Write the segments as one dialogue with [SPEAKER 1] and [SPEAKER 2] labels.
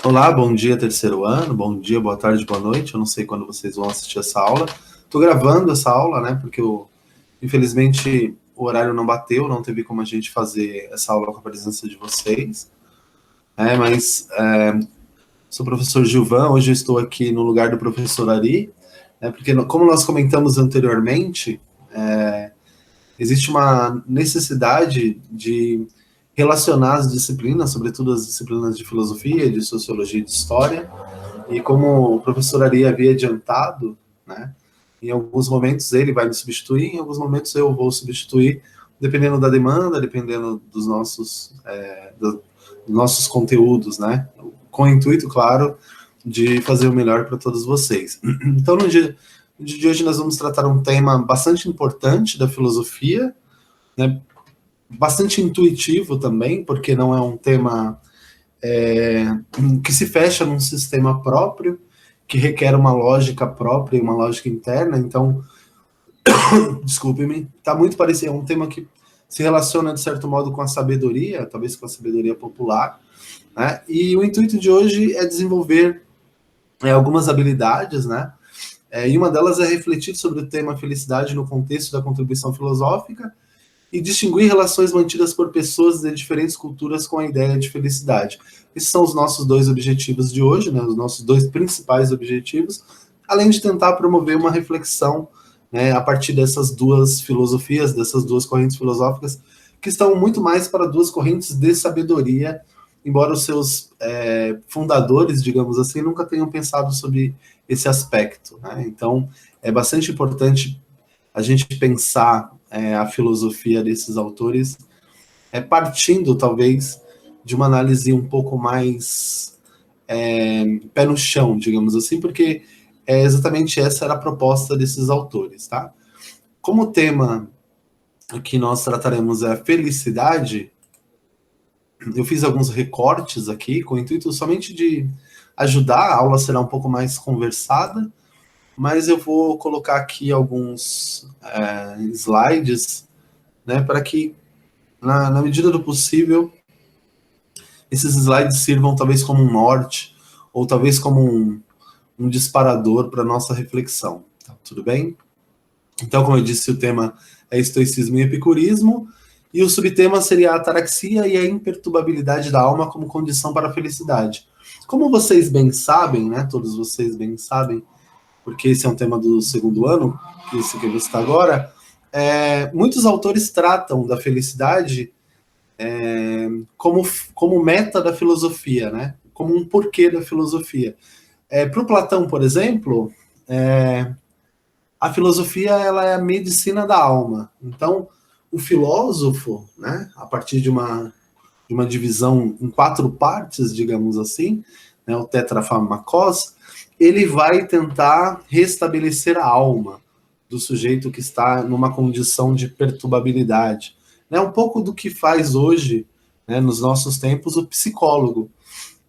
[SPEAKER 1] Olá, bom dia, terceiro ano, bom dia, boa tarde, boa noite. Eu não sei quando vocês vão assistir essa aula. Estou gravando essa aula, né, porque infelizmente o horário não bateu, não teve como a gente fazer essa aula com a presença de vocês. Sou o professor Gilvan, hoje eu estou aqui no lugar do professor Ari, né, porque como nós comentamos anteriormente, existe uma necessidade de relacionar as disciplinas, sobretudo as disciplinas de filosofia, de sociologia e de história, e como o professor Ari havia adiantado, né, em alguns momentos ele vai me substituir, em alguns momentos eu vou substituir, dependendo da demanda, dependendo dos nossos conteúdos, né, com o intuito, claro, de fazer o melhor para todos vocês. Então, no dia de hoje nós vamos tratar um tema bastante importante da filosofia, né, bastante intuitivo também, porque não é um tema que se fecha num sistema próprio, que requer uma lógica própria e uma lógica interna. Então, desculpe-me, está muito parecido, é um tema que se relaciona, de certo modo, com a sabedoria, talvez com a sabedoria popular, né? E o intuito de hoje é desenvolver algumas habilidades, né? E uma delas é refletir sobre o tema felicidade no contexto da contribuição filosófica e distinguir relações mantidas por pessoas de diferentes culturas com a ideia de felicidade. Esses são os nossos dois objetivos de hoje, né, os nossos dois principais objetivos, além de tentar promover uma reflexão, né, a partir dessas duas filosofias, dessas duas correntes filosóficas, que estão muito mais para duas correntes de sabedoria, embora os seus fundadores, digamos assim, nunca tenham pensado sobre esse aspecto, né? Então, é bastante importante a gente pensar a filosofia desses autores partindo, talvez, de uma análise um pouco mais pé no chão, digamos assim, porque exatamente essa era a proposta desses autores, tá? Como o tema que nós trataremos é a felicidade, eu fiz alguns recortes aqui, com o intuito somente de ajudar, a aula será um pouco mais conversada, mas eu vou colocar aqui alguns slides, né, para que, na medida do possível, esses slides sirvam talvez como um norte, ou talvez como um disparador para a nossa reflexão. Tá, tudo bem? Então, como eu disse, o tema é estoicismo e epicurismo, e o subtema seria a ataraxia e a imperturbabilidade da alma como condição para a felicidade. Como vocês bem sabem, né, todos vocês bem sabem, porque esse é um tema do segundo ano, isso que eu vou citar agora, muitos autores tratam da felicidade como meta da filosofia, né? Como um porquê da filosofia. Para o Platão, por exemplo, a filosofia ela é a medicina da alma. Então, o filósofo, né, a partir de uma divisão em 4 partes, digamos assim, né, o tetrafarmakos, ele vai tentar restabelecer a alma do sujeito que está numa condição de perturbabilidade. Né, um pouco do que faz hoje, né, nos nossos tempos, o psicólogo.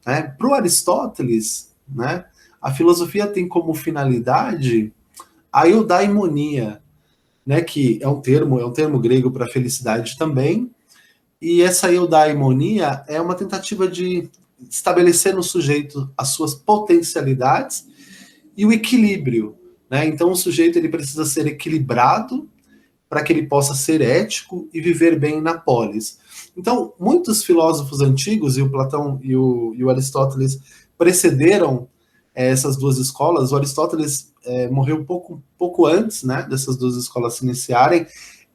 [SPEAKER 1] Né? Para o Aristóteles, né, a filosofia tem como finalidade a eudaimonia, né, que é um termo grego para felicidade também, e essa eudaimonia é uma tentativa de estabelecer no sujeito as suas potencialidades e o equilíbrio, né? Então o sujeito ele precisa ser equilibrado para que ele possa ser ético e viver bem na polis. Então, muitos filósofos antigos, e o Platão e o Aristóteles precederam essas duas escolas. O Aristóteles morreu pouco antes, né, dessas duas escolas se iniciarem.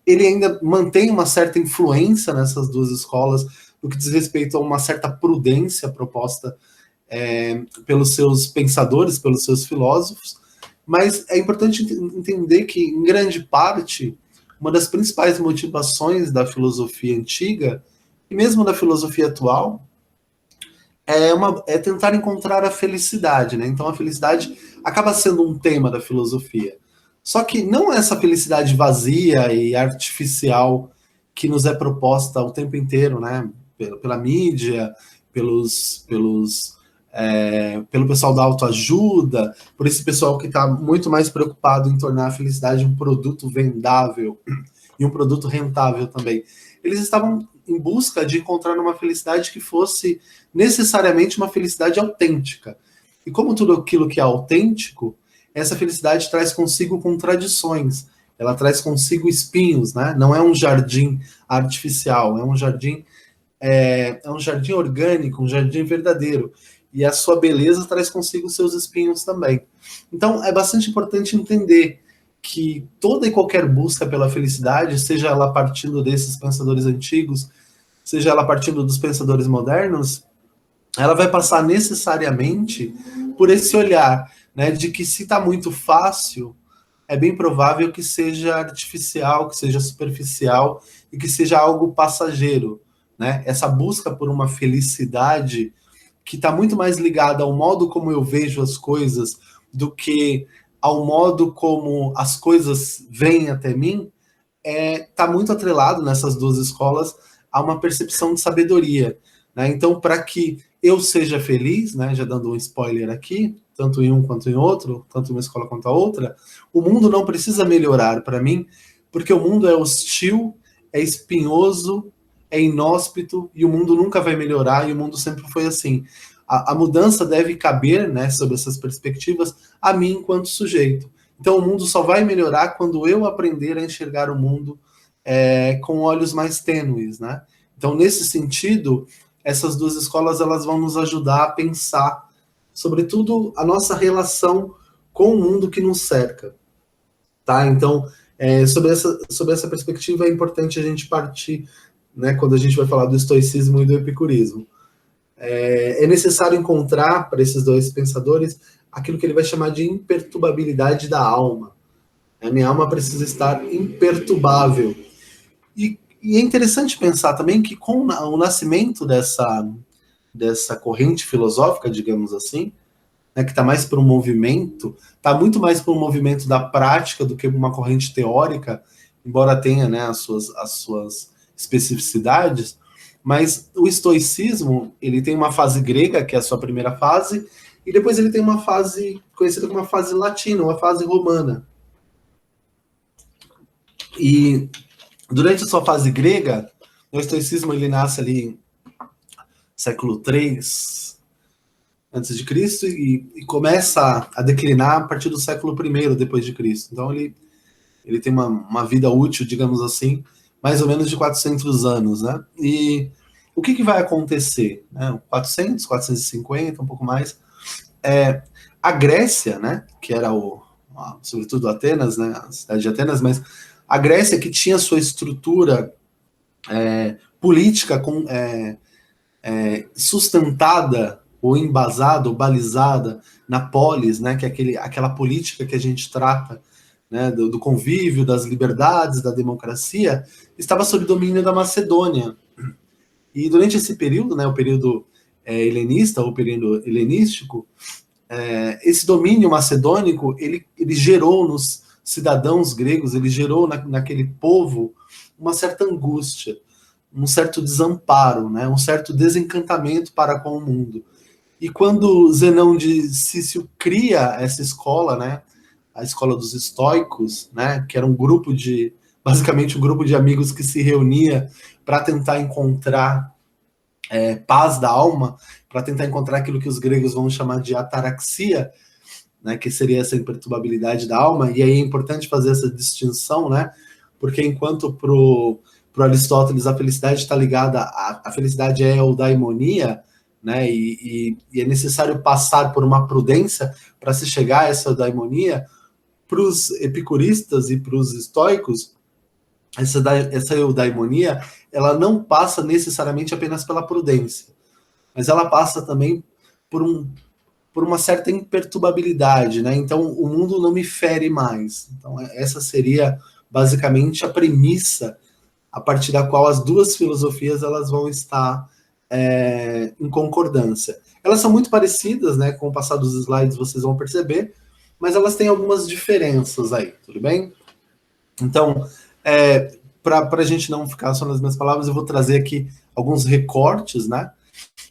[SPEAKER 1] Ele ainda mantém uma certa influência nessas duas escolas, no que diz respeito a uma certa prudência proposta pelos seus pensadores, pelos seus filósofos, mas é importante entender que, em grande parte, uma das principais motivações da filosofia antiga, e mesmo da filosofia atual, é tentar encontrar a felicidade, né? Então a felicidade acaba sendo um tema da filosofia. Só que não essa felicidade vazia e artificial que nos é proposta o tempo inteiro, né? Pela mídia, pelo pessoal da autoajuda, por esse pessoal que está muito mais preocupado em tornar a felicidade um produto vendável e um produto rentável também. eles estavam em busca de encontrar uma felicidade que fosse necessariamente uma felicidade autêntica. E como tudo aquilo que é autêntico, essa felicidade traz consigo contradições, ela traz consigo espinhos, né? Não é um jardim artificial, é um jardim orgânico, um jardim verdadeiro. E a sua beleza traz consigo seus espinhos também. Então, é bastante importante entender que toda e qualquer busca pela felicidade, seja ela partindo desses pensadores antigos, seja ela partindo dos pensadores modernos, ela vai passar necessariamente por esse olhar, né, de que se está muito fácil, é bem provável que seja artificial, que seja superficial e que seja algo passageiro, né? Essa busca por uma felicidade que está muito mais ligada ao modo como eu vejo as coisas do que ao modo como as coisas vêm até mim, está muito atrelado nessas duas escolas a uma percepção de sabedoria, né? Então, para que eu seja feliz, né, já dando um spoiler aqui, tanto em um quanto em outro, tanto em uma escola quanto a outra, o mundo não precisa melhorar para mim, porque o mundo é hostil, é espinhoso, é inóspito, e o mundo nunca vai melhorar, e o mundo sempre foi assim. A mudança deve caber, né, sobre essas perspectivas, a mim enquanto sujeito. Então o mundo só vai melhorar quando eu aprender a enxergar o mundo com olhos mais tênues, né? Então, nesse sentido, essas duas escolas elas vão nos ajudar a pensar, sobretudo, a nossa relação com o mundo que nos cerca, tá? Então, sobre essa perspectiva é importante a gente partir, né, quando a gente vai falar do estoicismo e do epicurismo. É necessário encontrar para esses dois pensadores aquilo que ele vai chamar de imperturbabilidade da alma. A minha alma precisa estar imperturbável. E é interessante pensar também que com o nascimento dessa corrente filosófica, digamos assim, né, que está mais para um movimento, está muito mais para um movimento da prática do que uma corrente teórica, embora tenha, né, as suas especificidades, mas o estoicismo, ele tem uma fase grega, que é a sua primeira fase, e depois ele tem uma fase conhecida como uma fase latina, uma fase romana. E durante a sua fase grega, o estoicismo ele nasce ali século III antes de Cristo e começa a declinar a partir do século I depois de Cristo. Então ele tem uma vida útil, digamos assim, mais ou menos de 400 anos, né? E o que vai acontecer? Né? 400, 450, um pouco mais. A Grécia, né? Que era sobretudo Atenas, né? A cidade de Atenas, mas a Grécia que tinha sua estrutura política sustentada ou embasada ou balizada na polis, né, que é aquela política que a gente trata, né, do convívio, das liberdades, da democracia, estava sob domínio da Macedônia. E durante esse período, né, o período helenista, ou período helenístico, esse domínio macedônico, ele gerou nos cidadãos gregos, ele gerou naquele povo uma certa angústia, um certo desamparo, né, um certo desencantamento para com o mundo. E quando Zenão de Cício cria essa escola, né, a escola dos estoicos, né, que era basicamente um grupo de amigos que se reunia para tentar encontrar paz da alma, para tentar encontrar aquilo que os gregos vão chamar de ataraxia, né, que seria essa imperturbabilidade da alma. E aí é importante fazer essa distinção, né, porque enquanto pro Aristóteles a felicidade está ligada, a felicidade é eudaimonia, né, e é necessário passar por uma prudência para se chegar a essa eudaimonia. Para os epicuristas e para os estoicos, essa eudaimonia, ela não passa necessariamente apenas pela prudência, mas ela passa também por uma certa imperturbabilidade, né? Então, o mundo não me fere mais. Então, essa seria basicamente a premissa a partir da qual as duas filosofias elas vão estar em concordância. Elas são muito parecidas, né? Com o passar dos slides vocês vão perceber, mas elas têm algumas diferenças aí, tudo bem? Então, para a gente não ficar só nas minhas palavras, eu vou trazer aqui alguns recortes, né?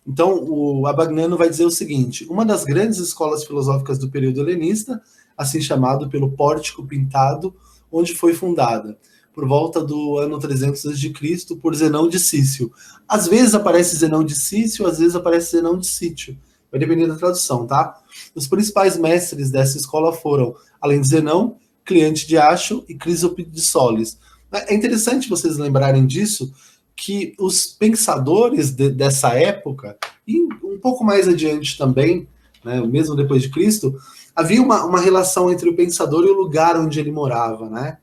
[SPEAKER 1] Então, o Abagnano vai dizer o seguinte: uma das grandes escolas filosóficas do período helenista, assim chamado pelo pórtico pintado, onde foi fundada. por volta do ano 300 a.C., por Zenão de Cício. Às vezes aparece Zenão de Cício, às vezes aparece Zenão de Cítio. Vai depender da tradução, tá? Os principais mestres dessa escola foram, além de Zenão, Cleante de Acho e Crisópido de Solis. É interessante vocês lembrarem disso, que os pensadores dessa época, e um pouco mais adiante também, né, mesmo depois de Cristo, havia uma relação entre o pensador e o lugar onde ele morava, né?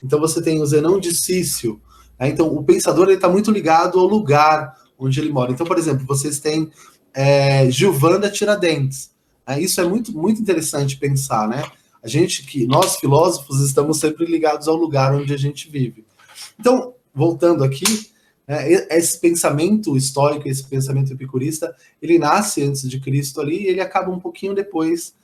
[SPEAKER 1] Então você tem o Zenão de Cício, né? Então o pensador está muito ligado ao lugar onde ele mora. Então, por exemplo, vocês têm Gilvanda Tiradentes. Né? Isso é muito, muito interessante pensar, né? Nós filósofos estamos sempre ligados ao lugar onde a gente vive. Então, voltando aqui, esse pensamento estoico, esse pensamento epicurista, ele nasce antes de Cristo ali e ele acaba um pouquinho depois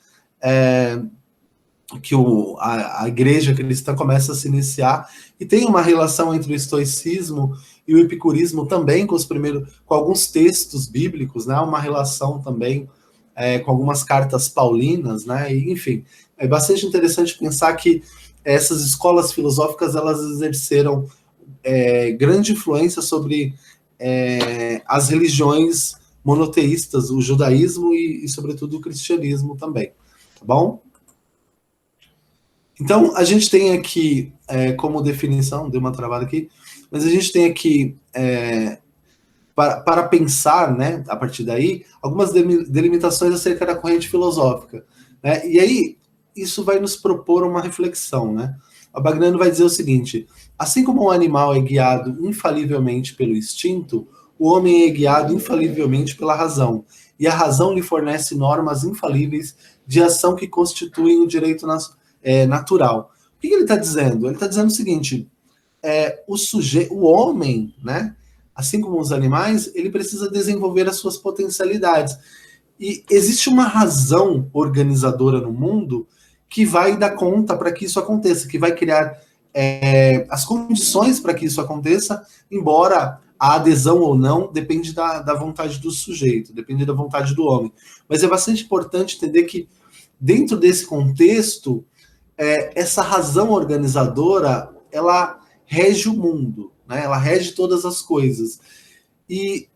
[SPEAKER 1] que a igreja cristã começa a se iniciar, e tem uma relação entre o estoicismo e o epicurismo também com alguns textos bíblicos, né? Uma relação também com algumas cartas paulinas, né? E, enfim, é bastante interessante pensar que essas escolas filosóficas elas exerceram grande influência sobre as religiões monoteístas, o judaísmo e sobretudo, o cristianismo também, tá bom? Então, a gente tem aqui, como definição, deu uma travada aqui, mas a gente tem aqui, para pensar, né, a partir daí, algumas delimitações acerca da corrente filosófica. Né? E aí, isso vai nos propor uma reflexão. Né? O Abagnano vai dizer o seguinte: assim como um animal é guiado infalivelmente pelo instinto, o homem é guiado infalivelmente pela razão, e a razão lhe fornece normas infalíveis de ação que constituem o direito natural. O que ele está dizendo? Ele está dizendo o seguinte: o homem, né, assim como os animais, ele precisa desenvolver as suas potencialidades. E existe uma razão organizadora no mundo que vai dar conta para que isso aconteça, que vai criar as condições para que isso aconteça, embora a adesão ou não depende da vontade do sujeito, depende da vontade do homem. Mas é bastante importante entender que, dentro desse contexto, essa razão organizadora, ela rege o mundo, né? Ela rege todas as coisas. E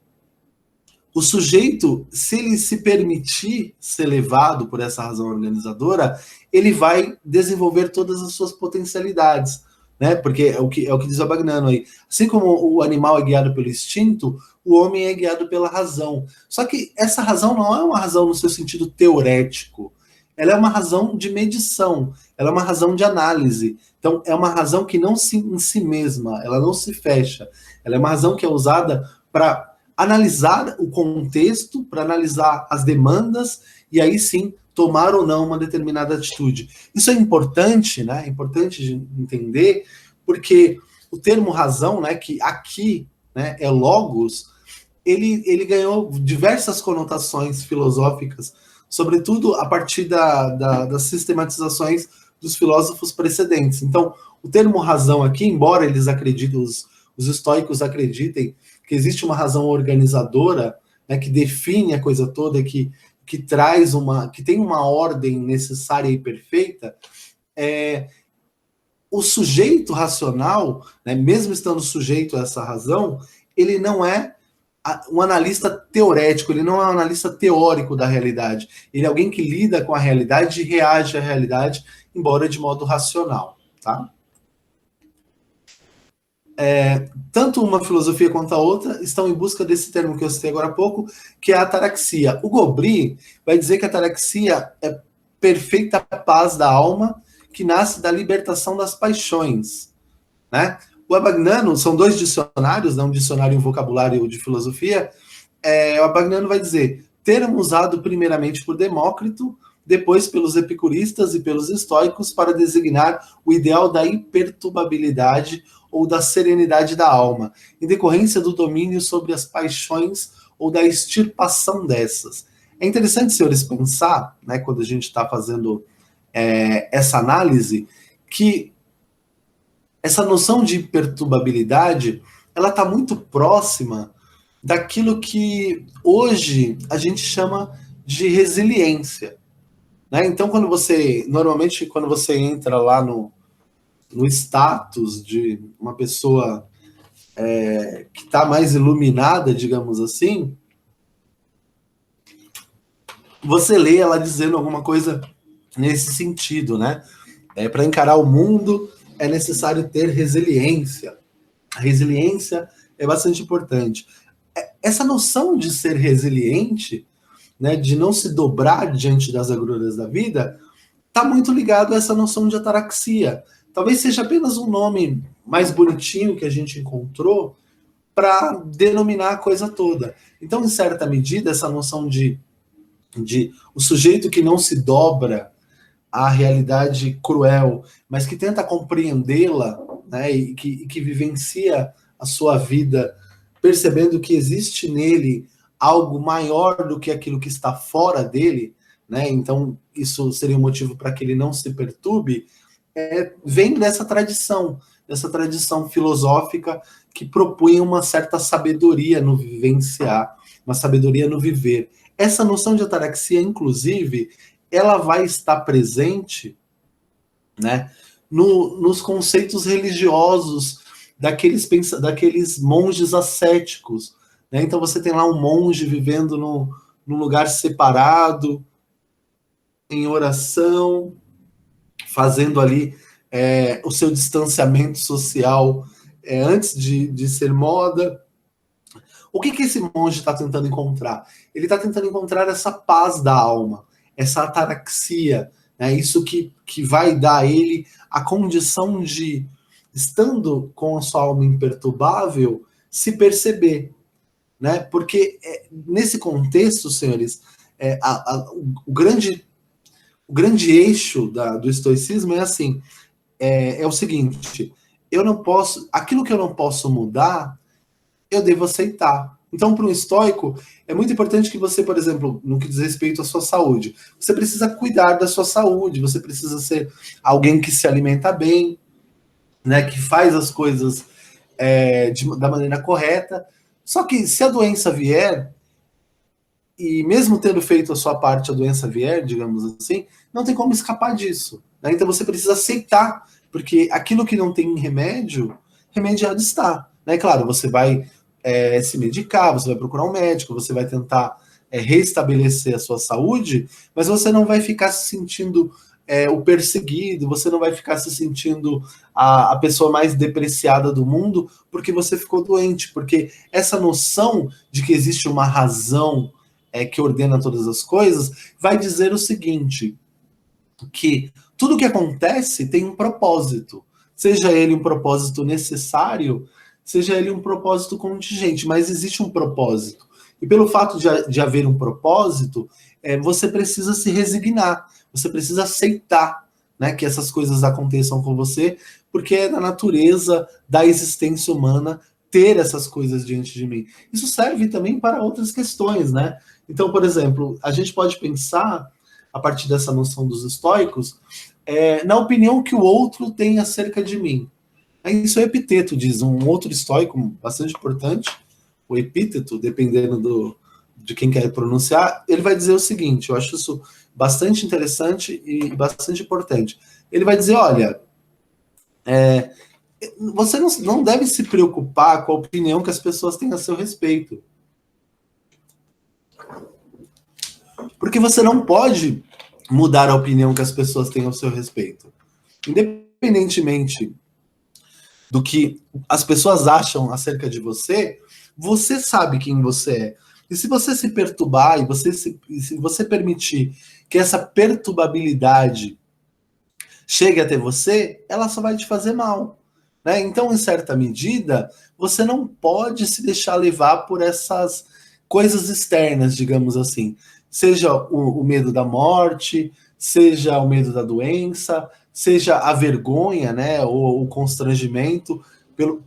[SPEAKER 1] o sujeito, se ele se permitir ser levado por essa razão organizadora, ele vai desenvolver todas as suas potencialidades, né? Porque é o que diz o Abagnano aí. Assim como o animal é guiado pelo instinto, o homem é guiado pela razão. Só que essa razão não é uma razão no seu sentido teorético. Ela é uma razão de medição, ela é uma razão de análise. Então, é uma razão que não em si mesma, ela não se fecha. Ela é uma razão que é usada para analisar o contexto, para analisar as demandas, e aí sim tomar ou não uma determinada atitude. Isso é importante, né? É importante de entender, porque o termo razão, né, que aqui, né, é logos, ele ganhou diversas conotações filosóficas, sobretudo a partir das sistematizações dos filósofos precedentes. Então, o termo razão aqui, embora eles acreditem, os estoicos acreditem que existe uma razão organizadora, né, que define a coisa toda, que tem uma ordem necessária e perfeita, o sujeito racional, né, mesmo estando sujeito a essa razão, ele não é um analista teorético, ele não é um analista teórico da realidade. Ele é alguém que lida com a realidade e reage à realidade, embora de modo racional. Tá? Tanto uma filosofia quanto a outra estão em busca desse termo que eu citei agora há pouco, que é a ataraxia. O Gobri vai dizer que a ataraxia é perfeita paz da alma que nasce da libertação das paixões. Né? O Abagnano, são dois dicionários, né, um dicionário e um vocabulário de filosofia. O Abagnano vai dizer: termo usado primeiramente por Demócrito, depois pelos epicuristas e pelos estoicos para designar o ideal da imperturbabilidade ou da serenidade da alma, em decorrência do domínio sobre as paixões ou da extirpação dessas. É interessante, senhores, pensar, né, quando a gente está fazendo essa análise, que essa noção de imperturbabilidade, ela está muito próxima daquilo que hoje a gente chama de resiliência. Né? Então, normalmente, quando você entra lá no status de uma pessoa que está mais iluminada, digamos assim, você lê ela dizendo alguma coisa nesse sentido, né? Para encarar o mundo é necessário ter resiliência. A resiliência é bastante importante. Essa noção de ser resiliente, né, de não se dobrar diante das agruras da vida, está muito ligado a essa noção de ataraxia. Talvez seja apenas um nome mais bonitinho que a gente encontrou para denominar a coisa toda. Então, em certa medida, essa noção de o sujeito que não se dobra à realidade cruel, mas que tenta compreendê-la, né, e que vivencia a sua vida percebendo que existe nele algo maior do que aquilo que está fora dele, né? Então isso seria um motivo para que ele não se perturbe. Vem dessa tradição filosófica que propunha uma certa sabedoria no vivenciar, uma sabedoria no viver. Essa noção de ataraxia, inclusive, ela vai estar presente, né, nos conceitos religiosos daqueles monges ascéticos. Né? Então você tem lá um monge vivendo num lugar separado, em oração, fazendo ali o seu distanciamento social antes de ser moda. O que esse monge está tentando encontrar? Ele está tentando encontrar essa paz da alma, essa ataraxia, né? Isso que vai dar a ele a condição de, estando com a sua alma imperturbável, se perceber. Né? Porque nesse contexto, senhores, o grande eixo do estoicismo é assim, é o seguinte: eu não posso, aquilo que eu não posso mudar, eu devo aceitar. Então, para um estoico, é muito importante que você, por exemplo, no que diz respeito à sua saúde, você precisa cuidar da sua saúde, você precisa ser alguém que se alimenta bem, né, que faz as coisas da maneira correta. Só que se a doença vier, e mesmo tendo feito a sua parte, a doença vier, digamos assim, não tem como escapar disso. Né? Então você precisa aceitar, porque aquilo que não tem remédio, remediado está. Né? Claro, você vai se medicar, você vai procurar um médico, você vai tentar restabelecer a sua saúde, mas você não vai ficar se sentindo o perseguido, você não vai ficar se sentindo a pessoa mais depreciada do mundo porque você ficou doente, porque essa noção de que existe uma razão que ordena todas as coisas vai dizer o seguinte, que tudo que acontece tem um propósito, seja ele um propósito necessário, seja ele um propósito contingente, mas existe um propósito. E pelo fato de haver um propósito, você precisa se resignar, você precisa aceitar, né, que essas coisas aconteçam com você, porque é da natureza da existência humana ter essas coisas diante de mim. Isso serve também para outras questões, né? Então, por exemplo, a gente pode pensar, a partir dessa noção dos estoicos, na opinião que o outro tem acerca de mim. Isso é Epiteto, diz um outro estoico bastante importante, o Epíteto, dependendo de quem quer pronunciar, ele vai dizer o seguinte, eu acho isso bastante interessante e bastante importante. Ele vai dizer, olha, você não deve se preocupar com a opinião que as pessoas têm a seu respeito. Porque você não pode mudar a opinião que as pessoas têm ao seu respeito. Independentemente do que as pessoas acham acerca de você, você sabe quem você é. E se você se perturbar e se você permitir que essa perturbabilidade chegue até você, ela só vai te fazer mal. Né? Então, em certa medida, você não pode se deixar levar por essas coisas externas, digamos assim. Seja o medo da morte, seja o medo da doença, seja a vergonha, né, ou o constrangimento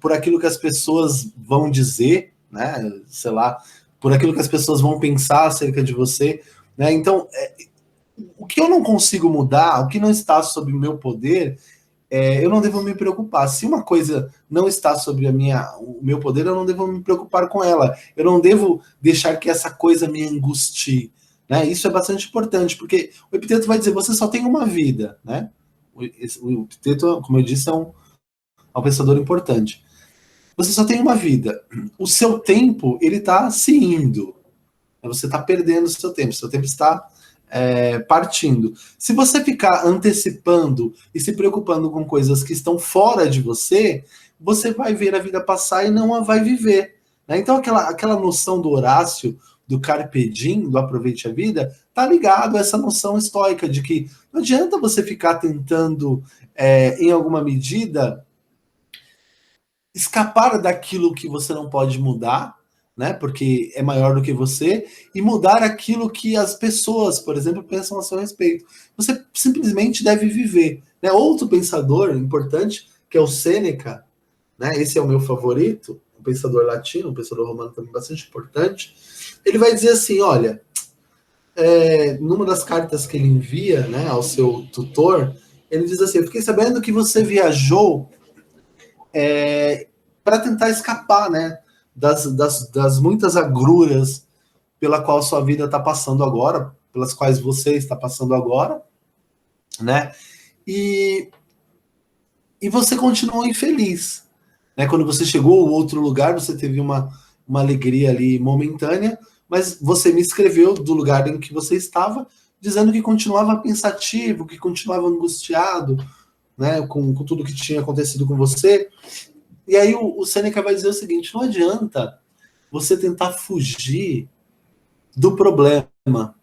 [SPEAKER 1] por aquilo que as pessoas vão dizer, né, sei lá, por aquilo que as pessoas vão pensar acerca de você, né? Então, o que eu não consigo mudar, o que não está sob o meu poder, eu não devo me preocupar. Se uma coisa não está sob o meu poder, eu não devo me preocupar com ela. Eu não devo deixar que essa coisa me angustie. Né? Isso é bastante importante, porque o Epiteto vai dizer, você só tem uma vida. Né? O Epiteto, como eu disse, é um pensador importante. Você só tem uma vida. O seu tempo, ele está se indo. Você está perdendo o seu tempo está partindo. Se você ficar antecipando e se preocupando com coisas que estão fora de você, você vai ver a vida passar e não a vai viver. Né? Então, aquela noção do Horácio, do Carpe Diem, do aproveite a vida, está ligado a essa noção estoica de que não adianta você ficar tentando, em alguma medida, escapar daquilo que você não pode mudar, né? Porque é maior do que você, e mudar aquilo que as pessoas, por exemplo, pensam a seu respeito. Você simplesmente deve viver. Né? Outro pensador importante, que é o Sêneca, né? Esse é o meu favorito, um pensador latino, um pensador romano também bastante importante. Ele vai dizer assim: olha, numa das cartas que ele envia, né, ao seu tutor, ele diz assim: eu fiquei sabendo que você viajou para tentar escapar, né, das muitas agruras pela qual sua vida está passando agora, pelas quais você está passando agora, né? E você continuou infeliz, né? Quando você chegou ao outro lugar, você teve uma alegria ali momentânea, mas você me escreveu do lugar em que você estava, dizendo que continuava pensativo, que continuava angustiado, né, com tudo que tinha acontecido com você. E aí o Sêneca vai dizer o seguinte: não adianta você tentar fugir do problema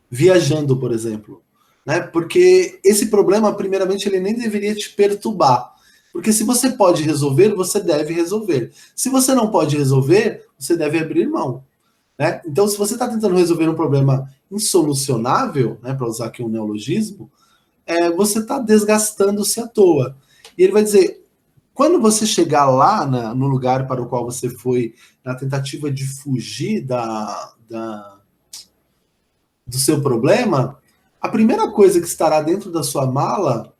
[SPEAKER 1] viajando, por exemplo, né? Porque esse problema, primeiramente, ele nem deveria te perturbar. Porque se você pode resolver, você deve resolver. Se você não pode resolver, você deve abrir mão. Né? Então, se você está tentando resolver um problema insolucionável, né, para usar aqui um neologismo, você está desgastando-se à toa. E ele vai dizer: quando você chegar lá no lugar para o qual você foi, na tentativa de fugir do seu problema, a primeira coisa que estará dentro da sua mala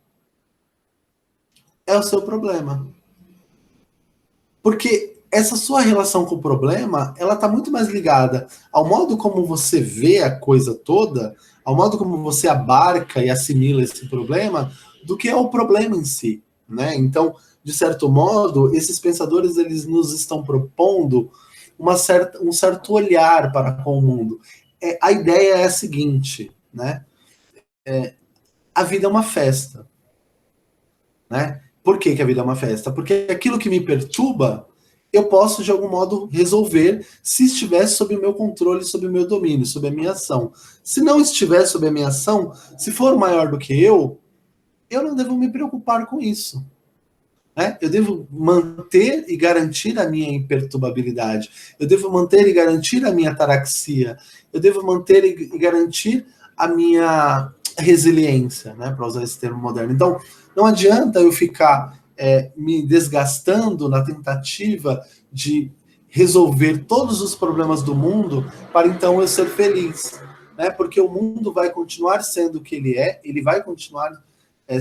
[SPEAKER 1] é o seu problema. Porque essa sua relação com o problema, ela está muito mais ligada ao modo como você vê a coisa toda, ao modo como você abarca e assimila esse problema, do que ao problema em si, né? Então, de certo modo, esses pensadores, eles nos estão propondo um certo olhar para com o mundo. A ideia é a seguinte, né? A vida é uma festa, né? Por que a vida é uma festa? Porque aquilo que me perturba, eu posso, de algum modo, resolver se estiver sob o meu controle, sob o meu domínio, sob a minha ação. Se não estiver sob a minha ação, se for maior do que eu não devo me preocupar com isso. Né? Eu devo manter e garantir a minha imperturbabilidade. Eu devo manter e garantir a minha ataraxia. Eu devo manter e garantir a minha resiliência, né? Para usar esse termo moderno. Então, não adianta eu ficar me desgastando na tentativa de resolver todos os problemas do mundo para então eu ser feliz, né? Porque o mundo vai continuar sendo o que ele vai continuar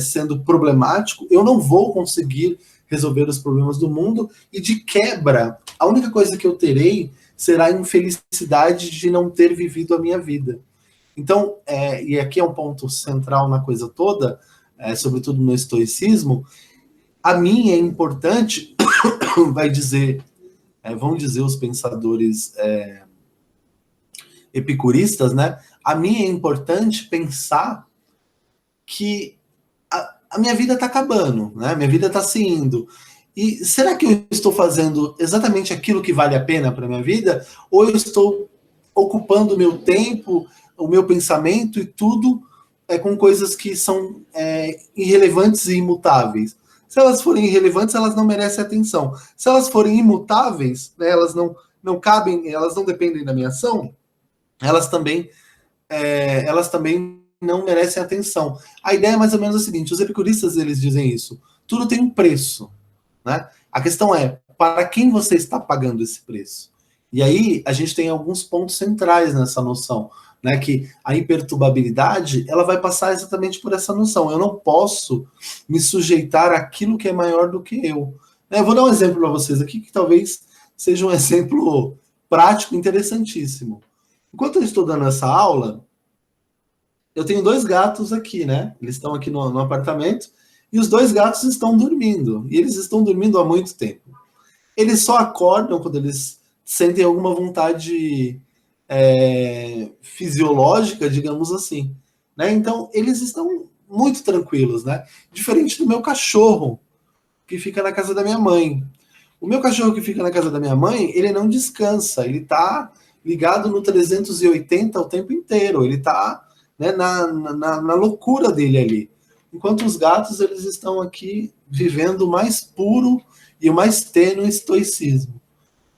[SPEAKER 1] sendo problemático, eu não vou conseguir resolver os problemas do mundo, e de quebra, a única coisa que eu terei será a infelicidade de não ter vivido a minha vida. Então, e aqui é um ponto central na coisa toda, sobretudo no estoicismo, a mim é importante, vão dizer os pensadores epicuristas, né? A mim é importante pensar que a minha vida está acabando, né? Minha vida está se indo. E será que eu estou fazendo exatamente aquilo que vale a pena para a minha vida? Ou eu estou ocupando o meu tempo, o meu pensamento e tudo com coisas que são irrelevantes e imutáveis? Se elas forem irrelevantes, elas não merecem atenção. Se elas forem imutáveis, né, elas não cabem, elas não dependem da minha ação, elas também não merecem atenção. A ideia é mais ou menos a seguinte: os epicuristas, eles dizem isso: tudo tem um preço, né? A questão é, para quem você está pagando esse preço? E aí a gente tem alguns pontos centrais nessa noção, né? Que a imperturbabilidade, ela vai passar exatamente por essa noção: eu não posso me sujeitar àquilo que é maior do que eu. Eu vou dar um exemplo para vocês aqui, que talvez seja um exemplo prático interessantíssimo. Enquanto eu estou dando essa aula, eu tenho 2 gatos aqui, né? Eles estão aqui no apartamento, E os dois gatos estão dormindo, e eles estão dormindo há muito tempo. Eles só acordam quando eles sentem alguma vontade fisiológica, digamos assim, né? Então, eles estão muito tranquilos, né? Diferente do meu cachorro, que fica na casa da minha mãe. O meu cachorro que fica na casa da minha mãe, ele não descansa, ele tá ligado no 380 o tempo inteiro, ele tá, né, na loucura dele ali. Enquanto os gatos, eles estão aqui vivendo o mais puro e o mais tênue estoicismo,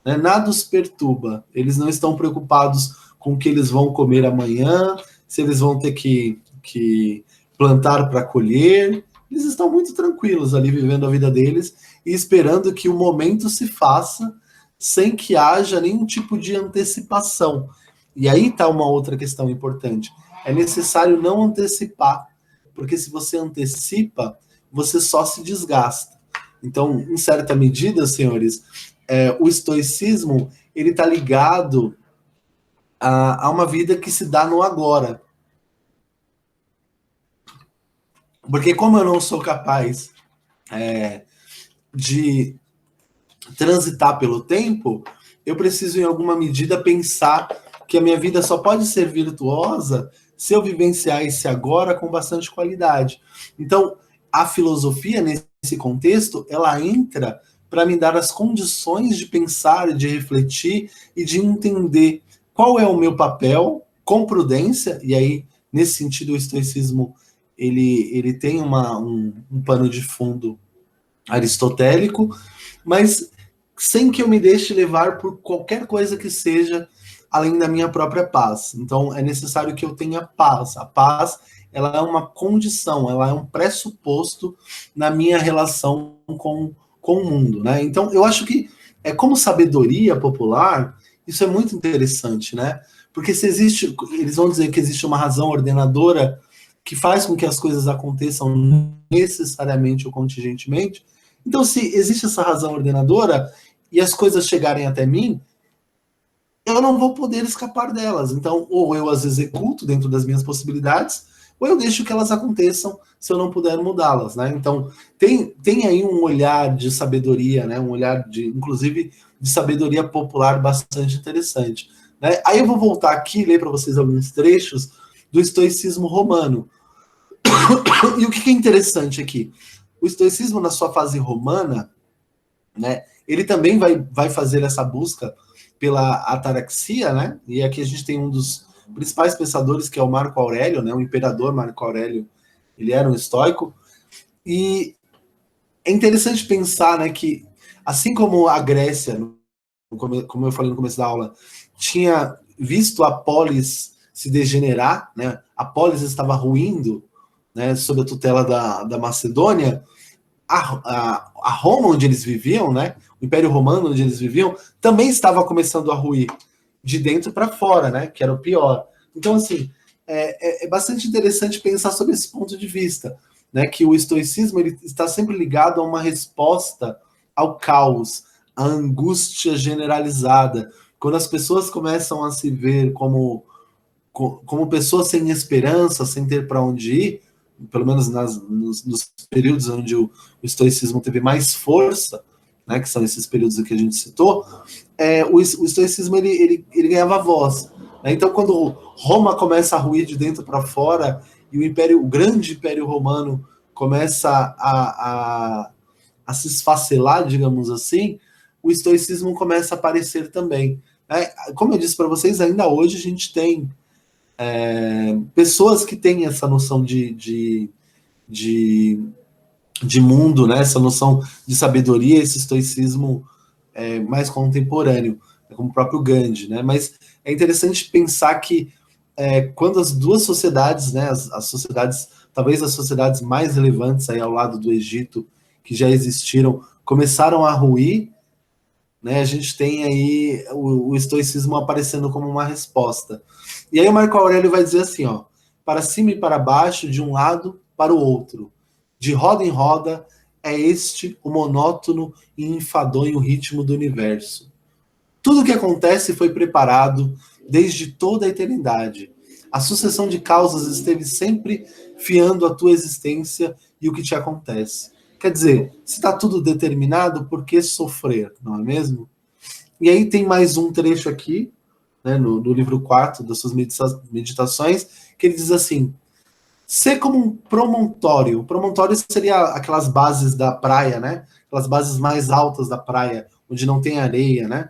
[SPEAKER 1] né? Nada os perturba, eles não estão preocupados com o que eles vão comer amanhã, se eles vão ter que plantar para colher, eles estão muito tranquilos ali, vivendo a vida deles e esperando que o momento se faça sem que haja nenhum tipo de antecipação. E aí está uma outra questão importante. É necessário não antecipar, porque se você antecipa, você só se desgasta. Então, em certa medida, senhores, o estoicismo ele está ligado a uma vida que se dá no agora. Porque como eu não sou capaz de transitar pelo tempo, eu preciso, em alguma medida, pensar que a minha vida só pode ser virtuosa se eu vivenciar esse agora com bastante qualidade. Então, a filosofia, nesse contexto, ela entra para me dar as condições de pensar, de refletir e de entender qual é o meu papel com prudência, e aí, nesse sentido, o estoicismo ele tem um pano de fundo aristotélico, mas sem que eu me deixe levar por qualquer coisa que seja além da minha própria paz. Então, é necessário que eu tenha paz. A paz, ela é uma condição, ela é um pressuposto na minha relação com o mundo, né? Então, eu acho que, como sabedoria popular, isso é muito interessante, né? Porque se existe, eles vão dizer que existe uma razão ordenadora que faz com que as coisas aconteçam necessariamente ou contingentemente. Então, se existe essa razão ordenadora e as coisas chegarem até mim, eu não vou poder escapar delas. Então, ou eu as executo dentro das minhas possibilidades, ou eu deixo que elas aconteçam se eu não puder mudá-las, né? Então, tem aí um olhar de sabedoria, né? Um olhar inclusive, de sabedoria popular bastante interessante, né? Aí eu vou voltar aqui e ler para vocês alguns trechos do estoicismo romano. E o que é interessante aqui? O estoicismo, na sua fase romana, né, ele também vai fazer essa busca pela ataraxia, né? E aqui a gente tem um dos principais pensadores, que é o Marco Aurélio, né? O imperador Marco Aurélio, ele era um estoico. E é interessante pensar, né, que assim como a Grécia, como eu falei no começo da aula, tinha visto a polis se degenerar, né? A polis estava ruindo, né, sob a tutela da Macedônia. A Roma, onde eles viviam, né, o Império Romano, onde eles viviam, também estava começando a ruir de dentro para fora, né, que era o pior. Então, assim, é bastante interessante pensar sobre esse ponto de vista, né, que o estoicismo ele está sempre ligado a uma resposta ao caos, à angústia generalizada. Quando as pessoas começam a se ver como pessoas sem esperança, sem ter para onde ir, pelo menos nos períodos onde o estoicismo teve mais força, né, que são esses períodos que a gente citou, o estoicismo ele ganhava voz. Né? Então, quando Roma começa a ruir de dentro para fora e o grande império romano começa a se esfacelar, digamos assim, o estoicismo começa a aparecer também. Né? Como eu disse para vocês, ainda hoje a gente tem pessoas que têm essa noção de mundo, né? Essa noção de sabedoria, esse estoicismo mais contemporâneo, como o próprio Gandhi, né? Mas é interessante pensar que quando as duas sociedades, né, as sociedades, talvez as sociedades mais relevantes aí ao lado do Egito, que já existiram, começaram a ruir, né, a gente tem aí o estoicismo aparecendo como uma resposta. E aí o Marco Aurélio vai dizer assim, ó, para cima e para baixo, de um lado para o outro, de roda em roda, é este o monótono e enfadonho ritmo do universo. Tudo o que acontece foi preparado desde toda a eternidade. A sucessão de causas esteve sempre fiando a tua existência e o que te acontece. Quer dizer, se está tudo determinado, por que sofrer, não é mesmo? E aí tem mais um trecho aqui, né, no livro 4 das suas meditações, que ele diz assim: ser como um promontório. O promontório seria aquelas bases da praia, né? Aquelas bases mais altas da praia, onde não tem areia, né?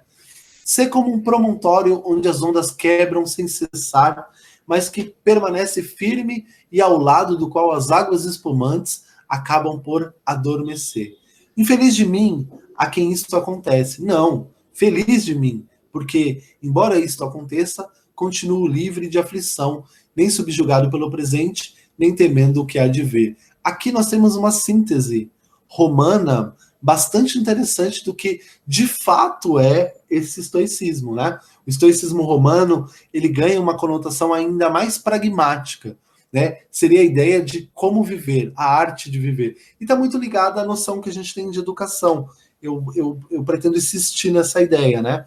[SPEAKER 1] Ser como um promontório onde as ondas quebram sem cessar, mas que permanece firme e ao lado do qual as águas espumantes acabam por adormecer. Infeliz de mim a quem isto acontece. Não, feliz de mim, porque, embora isto aconteça, continuo livre de aflição, nem subjugado pelo presente, nem temendo o que há de ver. Aqui nós temos uma síntese romana bastante interessante do que de fato é esse estoicismo, né? O estoicismo romano, ele ganha uma conotação ainda mais pragmática, né? Seria a ideia de como viver, a arte de viver. E está muito ligada à noção que a gente tem de educação. Eu pretendo insistir nessa ideia, né?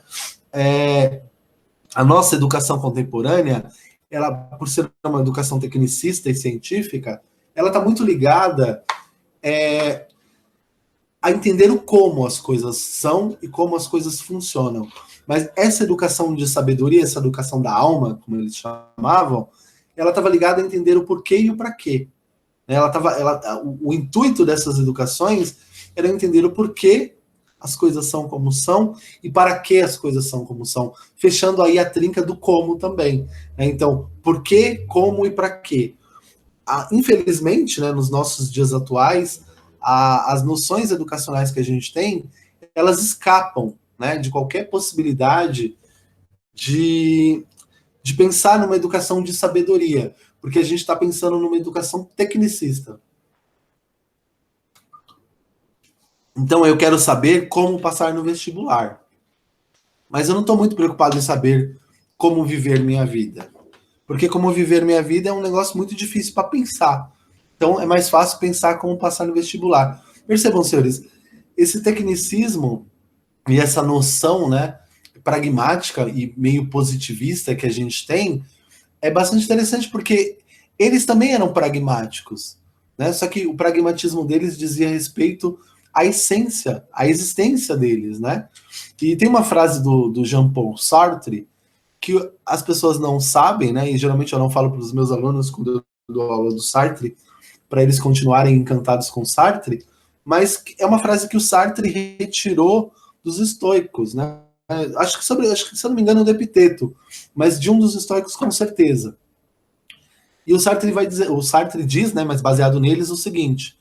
[SPEAKER 1] A nossa educação contemporânea, ela, por ser uma educação tecnicista e científica, ela está muito ligada a entender o como as coisas são e como as coisas funcionam. Mas essa educação de sabedoria, essa educação da alma, como eles chamavam, ela estava ligada a entender o porquê e o para quê. O intuito dessas educações era entender o porquê as coisas são como são e para que as coisas são como são, fechando aí a trinca do como também. Então, por quê, como e para quê? Infelizmente, né, nos nossos dias atuais, as noções educacionais que a gente tem, elas escapam, né, de qualquer possibilidade de pensar numa educação de sabedoria, porque a gente está pensando numa educação tecnicista. Então, eu quero saber como passar no vestibular. Mas eu não estou muito preocupado em saber como viver minha vida. Porque como viver minha vida é um negócio muito difícil para pensar. Então, é mais fácil pensar como passar no vestibular. Percebam, senhores, esse tecnicismo e essa noção, né, pragmática e meio positivista que a gente tem é bastante interessante, porque eles também eram pragmáticos, né? Só que o pragmatismo deles dizia respeito à essência, à existência deles, né? E tem uma frase do Jean-Paul Sartre que as pessoas não sabem, né? E geralmente eu não falo para os meus alunos quando eu dou aula do Sartre, para eles continuarem encantados com Sartre, mas é uma frase que o Sartre retirou dos estoicos, né? Acho que, se eu não me engano, é do Epiteto, mas de um dos estoicos com certeza. E o Sartre diz, né, mas baseado neles, o seguinte: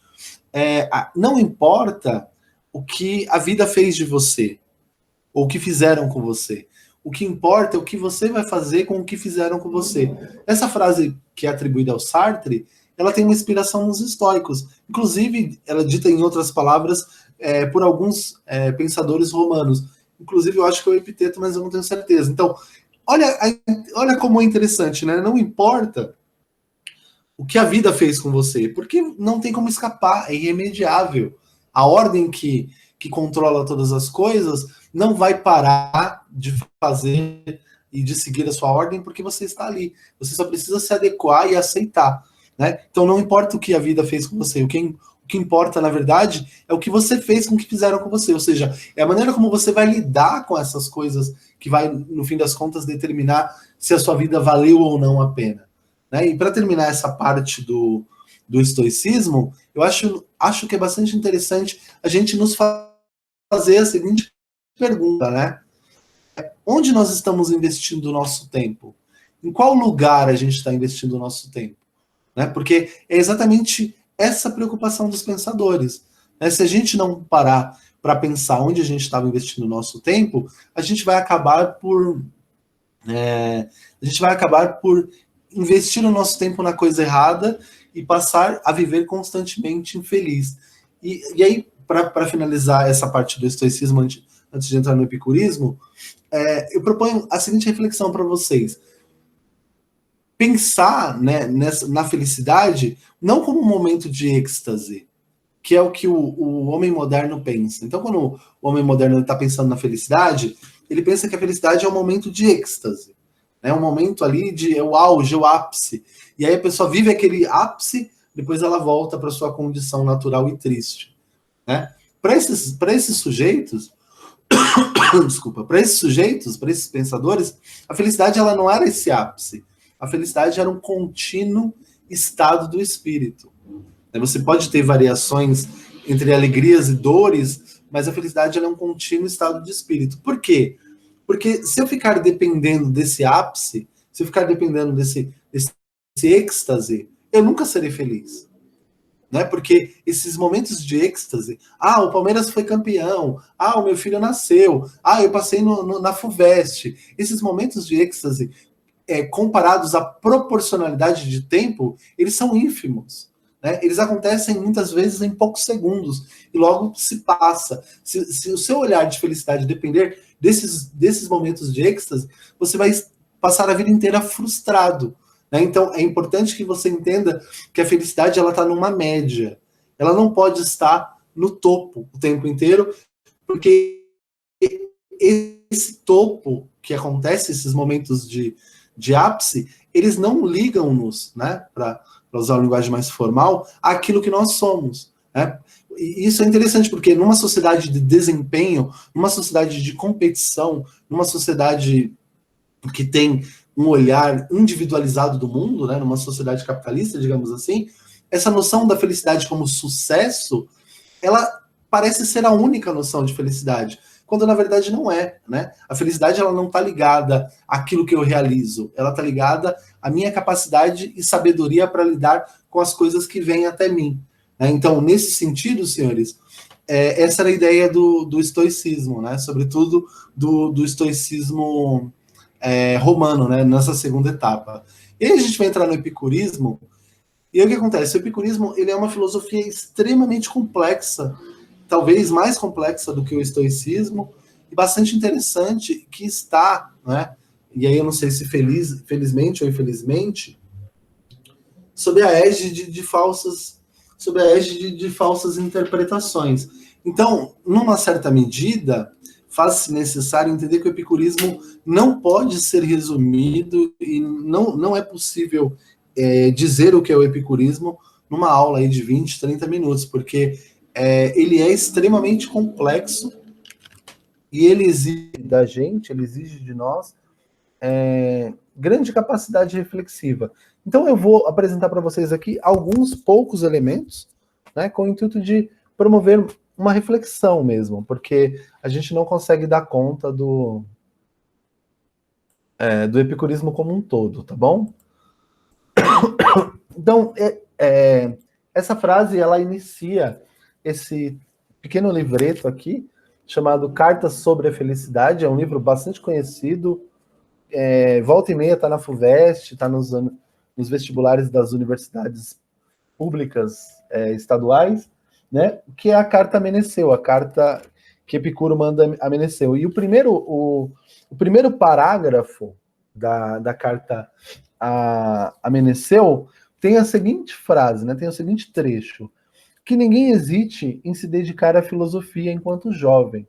[SPEAKER 1] não importa o que a vida fez de você, ou o que fizeram com você. O que importa é o que você vai fazer com o que fizeram com você. Essa frase que é atribuída ao Sartre, ela tem uma inspiração nos estoicos. Inclusive, ela é dita em outras palavras por alguns pensadores romanos. Inclusive, eu acho que é o Epiteto, mas eu não tenho certeza. Então, olha como é interessante, né? Não importa o que a vida fez com você, porque não tem como escapar, é irremediável. A ordem que controla todas as coisas não vai parar de fazer e de seguir a sua ordem porque você está ali. Você só precisa se adequar e aceitar, né? Então não importa o que a vida fez com você, o que importa, na verdade, é o que você fez com o que fizeram com você. Ou seja, é a maneira como você vai lidar com essas coisas que vai, no fim das contas, determinar se a sua vida valeu ou não a pena. Né? E para terminar essa parte do estoicismo, eu acho que é bastante interessante a gente nos fazer a seguinte pergunta, né? Onde nós estamos investindo o nosso tempo? Em qual lugar a gente está investindo o nosso tempo? Né? Porque é exatamente essa preocupação dos pensadores. Né? Se a gente não parar para pensar onde a gente estava investindo o nosso tempo, a gente vai acabar por investir o nosso tempo na coisa errada e passar a viver constantemente infeliz. E aí, para finalizar essa parte do estoicismo, antes de entrar no epicurismo, eu proponho a seguinte reflexão para vocês. Pensar, né, na felicidade não como um momento de êxtase, que é o que o homem moderno pensa. Então, quando o homem moderno está pensando na felicidade, ele pensa que a felicidade é um momento de êxtase. É um momento ali de o auge, o ápice. E aí a pessoa vive aquele ápice, depois ela volta para sua condição natural e triste, né? Para esses sujeitos, desculpa, para esses sujeitos, para esses pensadores, a felicidade ela não era esse ápice. A felicidade era um contínuo estado do espírito. Você pode ter variações entre alegrias e dores, mas a felicidade ela é um contínuo estado de espírito. Por quê? Porque se eu ficar dependendo desse ápice, se eu ficar dependendo desse êxtase, eu nunca serei feliz. Né? Porque esses momentos de êxtase, o Palmeiras foi campeão, o meu filho nasceu, eu passei na FUVEST, esses momentos de êxtase, comparados à proporcionalidade de tempo, eles são ínfimos. Né? Eles acontecem muitas vezes em poucos segundos, e logo se passa. Se o seu olhar de felicidade depender desses momentos de êxtase, você vai passar a vida inteira frustrado. Então, é importante que você entenda que a felicidade ela está numa média. Ela não pode estar no topo o tempo inteiro, porque esse topo que acontece, esses momentos de ápice, eles não ligam-nos, né, para usar uma linguagem mais formal, àquilo que nós somos. Né? E isso é interessante, porque numa sociedade de desempenho, numa sociedade de competição, numa sociedade que tem um olhar individualizado do mundo, né, numa sociedade capitalista, digamos assim, essa noção da felicidade como sucesso, ela parece ser a única noção de felicidade, quando na verdade não é, né? A felicidade ela não está ligada àquilo que eu realizo, ela está ligada à minha capacidade e sabedoria para lidar com as coisas que vêm até mim. Né? Então, nesse sentido, senhores, essa era a ideia do estoicismo, né? Sobretudo do estoicismo romano, né, nessa segunda etapa. E aí a gente vai entrar no epicurismo, e aí o que acontece? O epicurismo ele é uma filosofia extremamente complexa, talvez mais complexa do que o estoicismo, e bastante interessante, que está, né, e aí eu não sei se felizmente ou infelizmente, sob a égide de falsas interpretações. Então, numa certa medida, faz-se necessário entender que o epicurismo não pode ser resumido e não é possível dizer o que é o epicurismo numa aula aí de 20, 30 minutos, porque ele é extremamente complexo e ele exige da gente, ele exige de nós grande capacidade reflexiva. Então eu vou apresentar para vocês aqui alguns poucos elementos, né, com o intuito de promover uma reflexão mesmo, porque a gente não consegue dar conta do epicurismo como um todo, tá bom? Então, essa frase, ela inicia esse pequeno livreto aqui, chamado Cartas sobre a Felicidade, é um livro bastante conhecido, volta e meia está na FUVEST, está nos vestibulares das universidades públicas estaduais, né, que é a carta a Meneceu, a carta que Epicuro manda a Meneceu. E o primeiro parágrafo da carta a Meneceu tem a seguinte frase, né, tem o seguinte trecho: que ninguém hesite em se dedicar à filosofia enquanto jovem,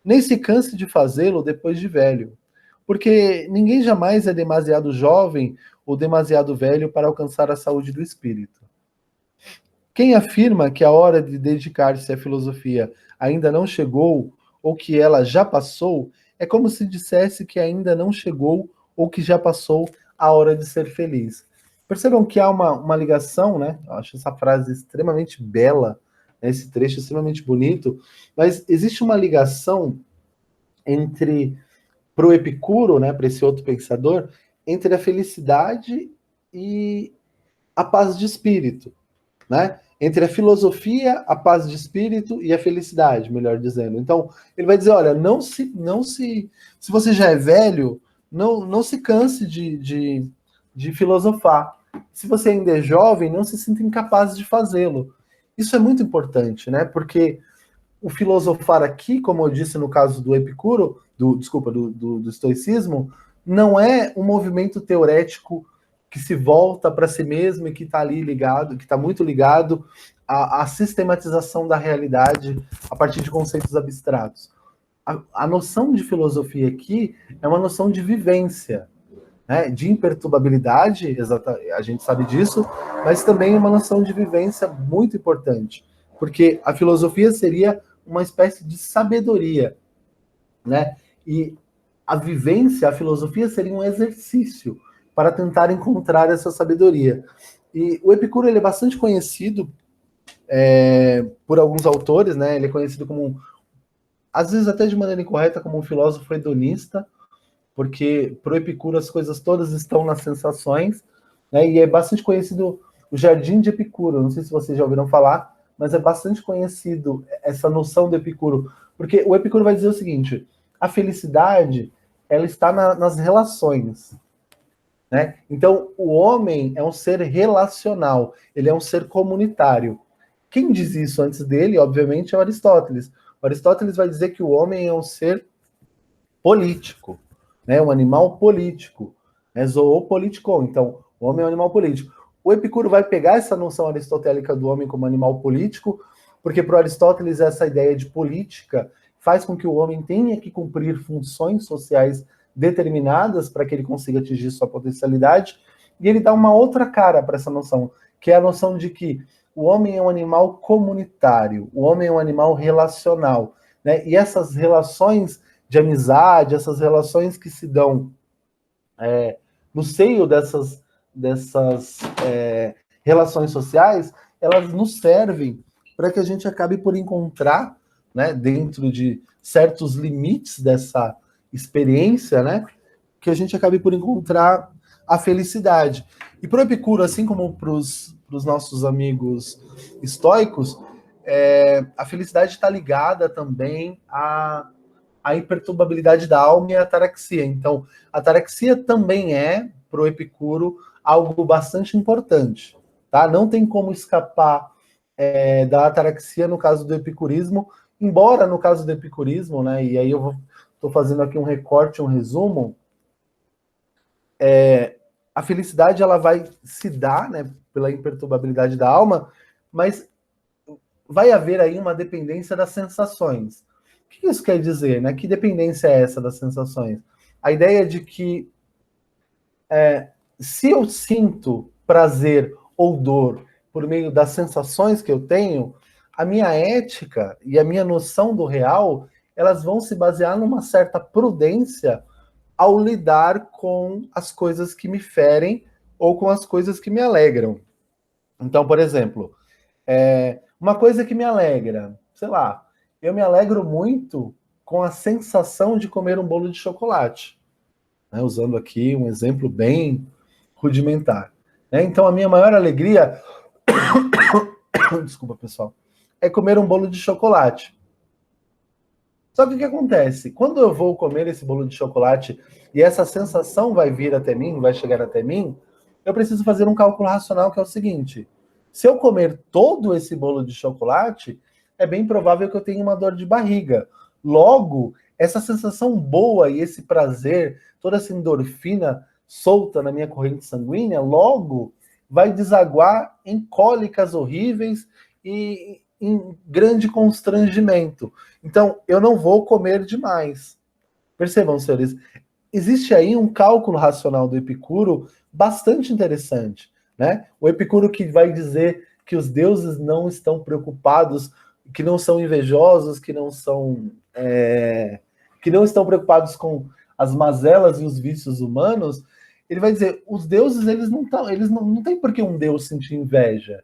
[SPEAKER 1] nem se canse de fazê-lo depois de velho, porque ninguém jamais é demasiado jovem ou demasiado velho para alcançar a saúde do espírito. Quem afirma que a hora de dedicar-se à filosofia ainda não chegou, ou que ela já passou, é como se dissesse que ainda não chegou, ou que já passou a hora de ser feliz. Percebam que há uma ligação, né? Eu acho essa frase extremamente bela, né? Esse trecho extremamente bonito, mas existe uma ligação para o Epicuro, né, para esse outro pensador, entre a felicidade e a paz de espírito, né? Entre a filosofia, a paz de espírito e a felicidade, melhor dizendo. Então, ele vai dizer, olha, se você já é velho, não se canse de filosofar. Se você ainda é jovem, não se sinta incapaz de fazê-lo. Isso é muito importante, né? Porque o filosofar aqui, como eu disse no caso do Epicuro, do estoicismo, não é um movimento teorético que se volta para si mesmo e que está ali ligado, que está muito ligado à sistematização da realidade a partir de conceitos abstratos. A noção de filosofia aqui é uma noção de vivência. né, de imperturbabilidade, a gente sabe disso, mas também uma noção de vivência muito importante, porque a filosofia seria uma espécie de sabedoria, né? E a vivência, a filosofia seria um exercício para tentar encontrar essa sabedoria. E o Epicuro ele é bastante conhecido por alguns autores, né? Ele é conhecido como, às vezes até de maneira incorreta, como um filósofo hedonista, porque para o Epicuro as coisas todas estão nas sensações, né? E é bastante conhecido o Jardim de Epicuro, não sei se vocês já ouviram falar, mas é bastante conhecido essa noção do Epicuro, porque o Epicuro vai dizer o seguinte: a felicidade ela está nas relações, né? Então o homem é um ser relacional, ele é um ser comunitário. Quem diz isso antes dele, obviamente, é o Aristóteles. O Aristóteles vai dizer que o homem é um ser político, né? Um animal político, né? Zoopoliticon. Então, o homem é um animal político. O Epicuro vai pegar essa noção aristotélica do homem como animal político, porque para Aristóteles essa ideia de política faz com que o homem tenha que cumprir funções sociais determinadas para que ele consiga atingir sua potencialidade, e ele dá uma outra cara para essa noção, que é a noção de que o homem é um animal comunitário, o homem é um animal relacional, né? E essas relações de amizade, essas relações que se dão no seio dessas relações sociais, elas nos servem para que a gente acabe por encontrar, né, dentro de certos limites dessa experiência, né, que a gente acabe por encontrar a felicidade. E para o Epicuro, assim como para os nossos amigos estoicos, a felicidade está ligada também a imperturbabilidade da alma e a ataraxia. Então, a ataraxia também é, para o Epicuro, algo bastante importante. Tá? Não tem como escapar da ataraxia no caso do epicurismo, embora no caso do epicurismo, né, e aí eu estou fazendo aqui um recorte, um resumo, a felicidade ela vai se dar, né, pela imperturbabilidade da alma, mas vai haver aí uma dependência das sensações. O que isso quer dizer, né? Que dependência é essa das sensações? A ideia de que se eu sinto prazer ou dor por meio das sensações que eu tenho, a minha ética e a minha noção do real, elas vão se basear numa certa prudência ao lidar com as coisas que me ferem ou com as coisas que me alegram. Então, por exemplo, uma coisa que me alegra, sei lá, eu me alegro muito com a sensação de comer um bolo de chocolate, né? Usando aqui um exemplo bem rudimentar, né? Então, a minha maior alegria, desculpa pessoal, é comer um bolo de chocolate. Só que o que acontece? Quando eu vou comer esse bolo de chocolate e essa sensação vai vir até mim, vai chegar até mim, eu preciso fazer um cálculo racional que é o seguinte: se eu comer todo esse bolo de chocolate, é bem provável que eu tenha uma dor de barriga. Logo, essa sensação boa e esse prazer, toda essa endorfina solta na minha corrente sanguínea, logo vai desaguar em cólicas horríveis e em grande constrangimento. Então, eu não vou comer demais. Percebam, senhores, existe aí um cálculo racional do Epicuro bastante interessante, né? O Epicuro que vai dizer que os deuses não estão preocupados, que não são invejosos, que não estão preocupados com as mazelas e os vícios humanos. Ele vai dizer, os deuses eles não tem por que um deus sentir inveja,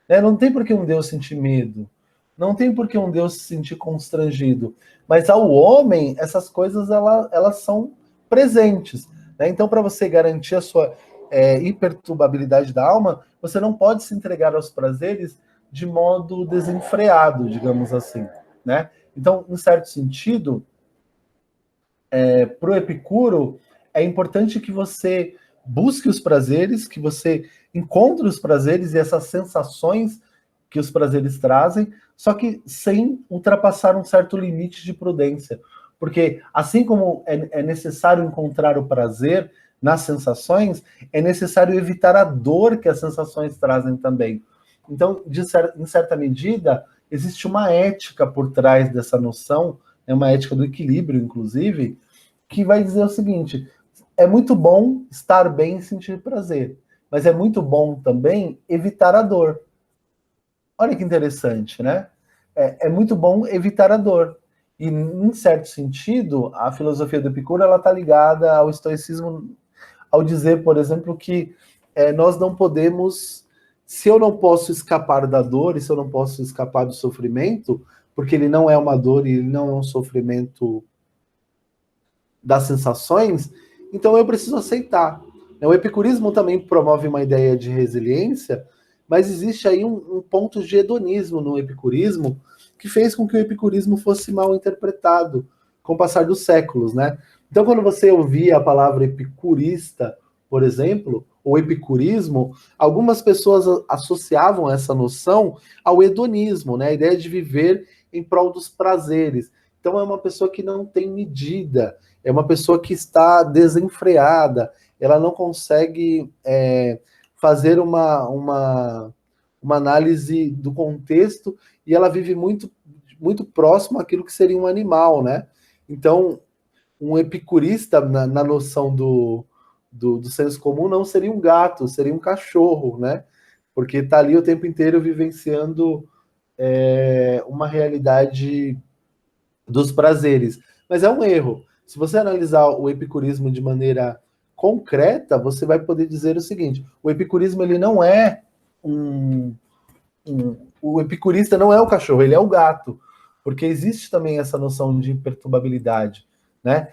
[SPEAKER 1] né? Não tem por que um Deus sentir medo. Não tem por que um Deus se sentir constrangido. Mas ao homem, essas coisas elas são presentes, né? Então, para você garantir a sua imperturbabilidade da alma, você não pode se entregar aos prazeres de modo desenfreado, digamos assim, né? Então, em certo sentido, para o Epicuro, é importante que você busque os prazeres, que você encontre os prazeres e essas sensações que os prazeres trazem, só que sem ultrapassar um certo limite de prudência. Porque assim como é necessário encontrar o prazer nas sensações, é necessário evitar a dor que as sensações trazem também. Então, em certa medida, existe uma ética por trás dessa noção, é uma ética do equilíbrio, inclusive, que vai dizer o seguinte:
[SPEAKER 2] é muito bom estar bem e sentir prazer, mas é muito bom também evitar a dor. Olha que interessante, né? É muito bom evitar a dor. E, em certo sentido, a filosofia do Epicuro ela está ligada ao estoicismo, ao dizer, por exemplo, que nós não podemos, se eu não posso escapar da dor, e se eu não posso escapar do sofrimento, porque ele não é uma dor e ele não é um sofrimento das sensações, então eu preciso aceitar. O epicurismo também promove uma ideia de resiliência, mas existe aí um ponto de hedonismo no epicurismo que fez com que o epicurismo fosse mal interpretado com o passar dos séculos, né? Então, quando você ouvia a palavra epicurista, por exemplo, ou epicurismo, algumas pessoas associavam essa noção ao hedonismo, né? A ideia de viver em prol dos prazeres. Então, é uma pessoa que não tem medida, é uma pessoa que está desenfreada, ela não consegue fazer uma análise do contexto e ela vive muito, muito próximo àquilo que seria um animal, né? Então, um epicurista, na noção do senso comum, não seria um gato, seria um cachorro, né? Porque está ali o tempo inteiro vivenciando uma realidade dos prazeres. Mas é um erro. Se você analisar o epicurismo de maneira concreta, você vai poder dizer o seguinte: o epicurismo ele não é o epicurista não é o cachorro, ele é o gato, porque existe também essa noção de imperturbabilidade, né?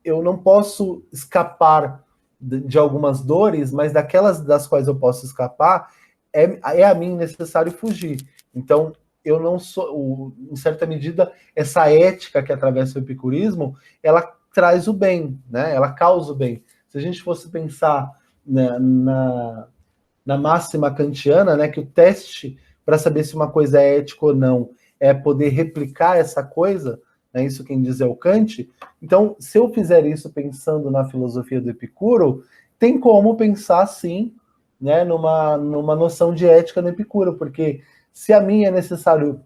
[SPEAKER 2] Eu não posso escapar de algumas dores, mas daquelas das quais eu posso escapar, é a mim necessário fugir. Então, eu não sou, em certa medida, essa ética que atravessa o epicurismo, ela traz o bem, né? Ela causa o bem. Se a gente fosse pensar na máxima kantiana, né, que o teste para saber se uma coisa é ética ou não é poder replicar essa coisa, né, isso quem diz é o Kant. Então, se eu fizer isso pensando na filosofia do Epicuro, tem como pensar, sim, né, numa noção de ética no Epicuro, porque se a mim é necessário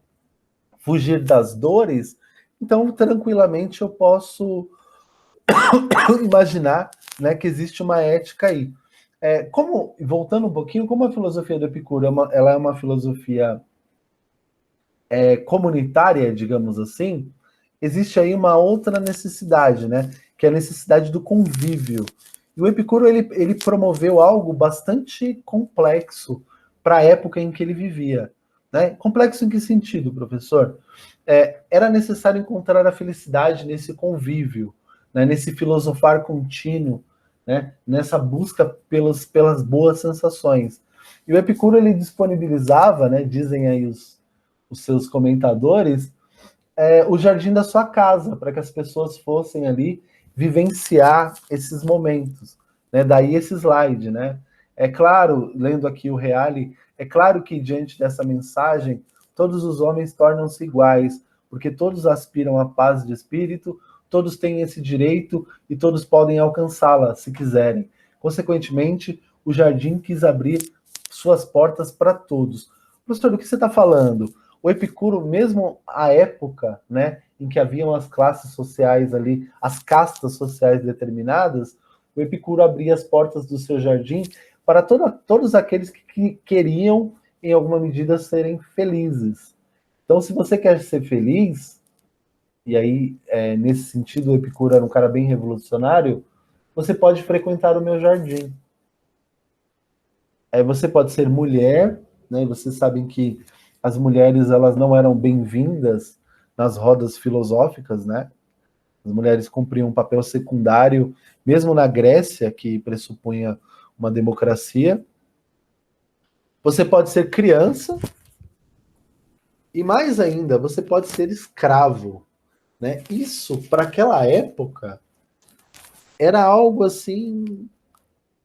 [SPEAKER 2] fugir das dores, então tranquilamente eu posso imaginar, né, que existe uma ética aí. Voltando um pouquinho, como a filosofia do Epicuro ela é uma filosofia comunitária, digamos assim, existe aí uma outra necessidade, né, que é a necessidade do convívio. E o Epicuro ele promoveu algo bastante complexo para a época em que ele vivia. Né? Complexo em que sentido, professor? Era necessário encontrar a felicidade nesse convívio, né, nesse filosofar contínuo, né, nessa busca pelas boas sensações. E o Epicuro ele disponibilizava, né, dizem aí os seus comentadores, o jardim da sua casa, para que as pessoas fossem ali vivenciar esses momentos. Né? Daí esse slide. Né? É claro, lendo aqui o Reale, é claro que diante dessa mensagem, todos os homens tornam-se iguais, porque todos aspiram à paz de espírito, todos têm esse direito e todos podem alcançá-la, se quiserem. Consequentemente, o jardim quis abrir suas portas para todos. Professor, do que você está falando? O Epicuro, mesmo à época, né, em que haviam as classes sociais ali, as castas sociais determinadas, o Epicuro abria as portas do seu jardim para todos aqueles que queriam, em alguma medida, serem felizes. Então, se você quer ser feliz, e aí, nesse sentido, o Epicuro era um cara bem revolucionário, você pode frequentar o meu jardim. Você pode ser mulher, né? Vocês sabem que as mulheres elas não eram bem-vindas nas rodas filosóficas, né? As mulheres cumpriam um papel secundário, mesmo na Grécia, que pressupunha uma democracia. Você pode ser criança e, mais ainda, você pode ser escravo, né? Isso, para aquela época, era algo assim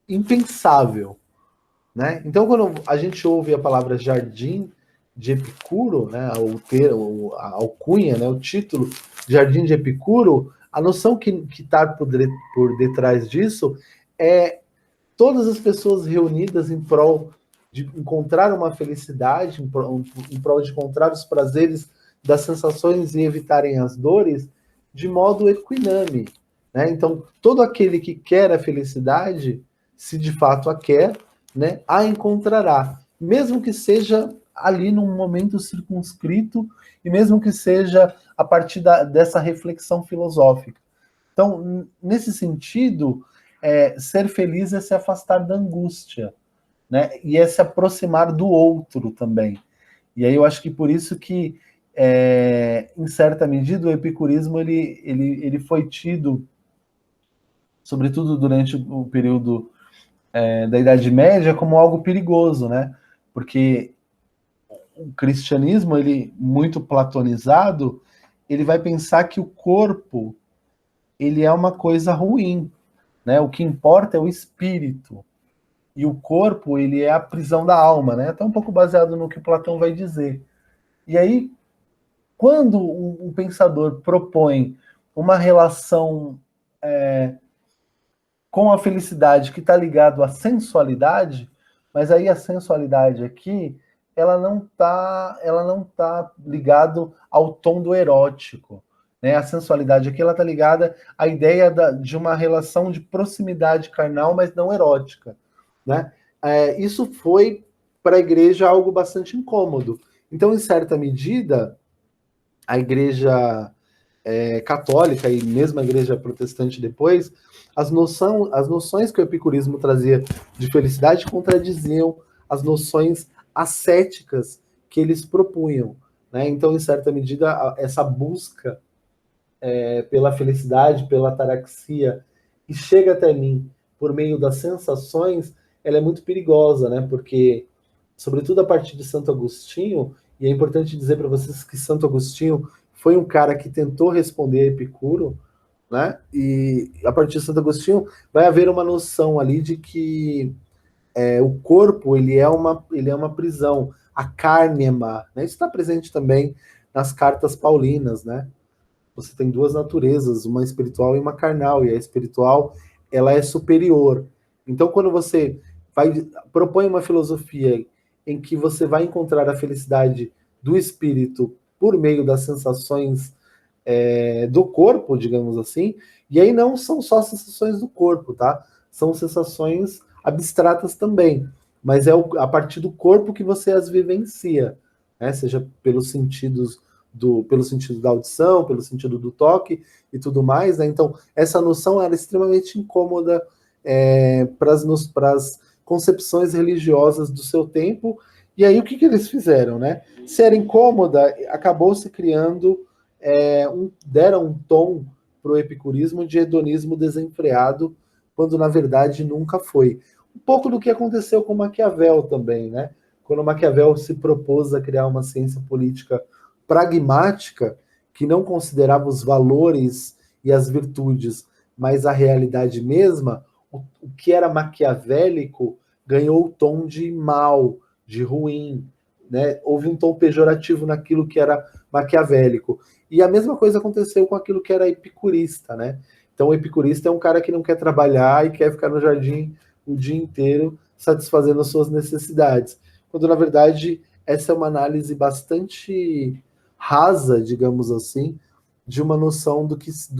[SPEAKER 2] impensável, né? Então, quando a gente ouve a palavra jardim de Epicuro, né, a alcunha, né, o título Jardim de Epicuro, a noção que está por detrás disso é todas as pessoas reunidas em prol de encontrar uma felicidade, em prol de encontrar os prazeres das sensações e evitarem as dores de modo equiname. né? Então, todo aquele que quer a felicidade, se de fato a quer, né, a encontrará, mesmo que seja ali num momento circunscrito e mesmo que seja a partir dessa reflexão filosófica. Então, nesse sentido, ser feliz é se afastar da angústia, né? E é se aproximar do outro também. E aí eu acho que por isso que, em certa medida, o epicurismo ele foi tido, sobretudo durante o período da Idade Média, como algo perigoso, né? Porque o cristianismo, ele muito platonizado, ele vai pensar que o corpo ele é uma coisa ruim, né? O que importa é o espírito. E o corpo, ele é a prisão da alma, né? Até um pouco baseado no que Platão vai dizer. E aí, quando um pensador propõe uma relação com a felicidade que está ligado à sensualidade, mas aí a sensualidade aqui, ela não tá ligado ao tom do erótico, né? A sensualidade aqui ela está ligada à ideia de uma relação de proximidade carnal, mas não erótica, né? Isso foi para a igreja algo bastante incômodo. Então, em certa medida, a igreja católica e mesmo a igreja protestante depois, as noções que o epicurismo trazia de felicidade contradiziam as noções ascéticas que eles propunham, né? Então, em certa medida, essa busca pela felicidade, pela ataraxia, que chega até mim por meio das sensações, ela é muito perigosa, né? Porque, sobretudo a partir de Santo Agostinho, e é importante dizer para vocês que Santo Agostinho foi um cara que tentou responder a Epicuro, né? E a partir de Santo Agostinho vai haver uma noção ali de que o corpo ele é uma prisão, a carne é má, né? Isso está presente também nas cartas paulinas, né? Você tem duas naturezas, uma espiritual e uma carnal, e a espiritual ela é superior. Então, quando você propõe uma filosofia em que você vai encontrar a felicidade do espírito por meio das sensações do corpo, digamos assim, e aí não são só sensações do corpo, tá? São sensações abstratas também, mas é a partir do corpo que você as vivencia, né? Seja pelos sentidos pelo sentido da audição, pelo sentido do toque e tudo mais, né? Então, essa noção era extremamente incômoda para as concepções religiosas do seu tempo. E aí, o que eles fizeram, né? Se era incômoda, acabou se criando, deram um tom para o epicurismo de hedonismo desenfreado, quando na verdade nunca foi. Um pouco do que aconteceu com Maquiavel também, né? Quando Maquiavel se propôs a criar uma ciência política pragmática, que não considerava os valores e as virtudes, mas a realidade mesma, o que era maquiavélico ganhou o tom de mal, de ruim, né? Houve um tom pejorativo naquilo que era maquiavélico. E a mesma coisa aconteceu com aquilo que era epicurista, né? Então o epicurista é um cara que não quer trabalhar e quer ficar no jardim o dia inteiro satisfazendo as suas necessidades. Quando na verdade essa é uma análise bastante rasa, digamos assim, de uma noção do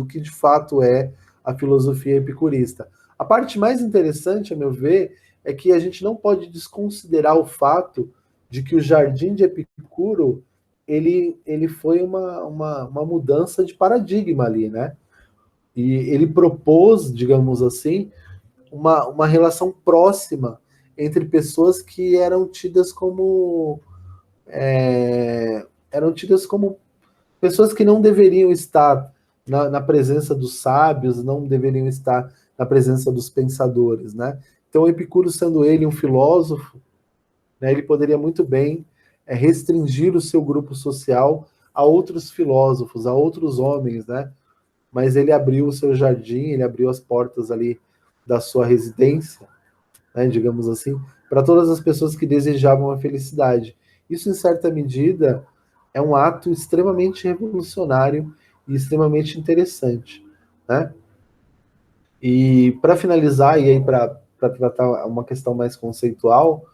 [SPEAKER 2] que de fato é a filosofia epicurista. A parte mais interessante, a meu ver, é que a gente não pode desconsiderar o fato de que o Jardim de Epicuro ele foi uma mudança de paradigma ali, né? E ele propôs, digamos assim, uma relação próxima entre pessoas que eram tidas como pessoas que não deveriam estar na presença dos sábios, não deveriam estar na presença dos pensadores, né? Então, Epicuro, sendo ele um filósofo, né, ele poderia muito bem restringir o seu grupo social a outros filósofos, a outros homens, né? Mas ele abriu o seu jardim, ele abriu as portas ali da sua residência, né, digamos assim, para todas as pessoas que desejavam a felicidade. Isso, em certa medida, é um ato extremamente revolucionário e extremamente interessante, né? E para finalizar, e aí para tratar uma questão mais conceitual,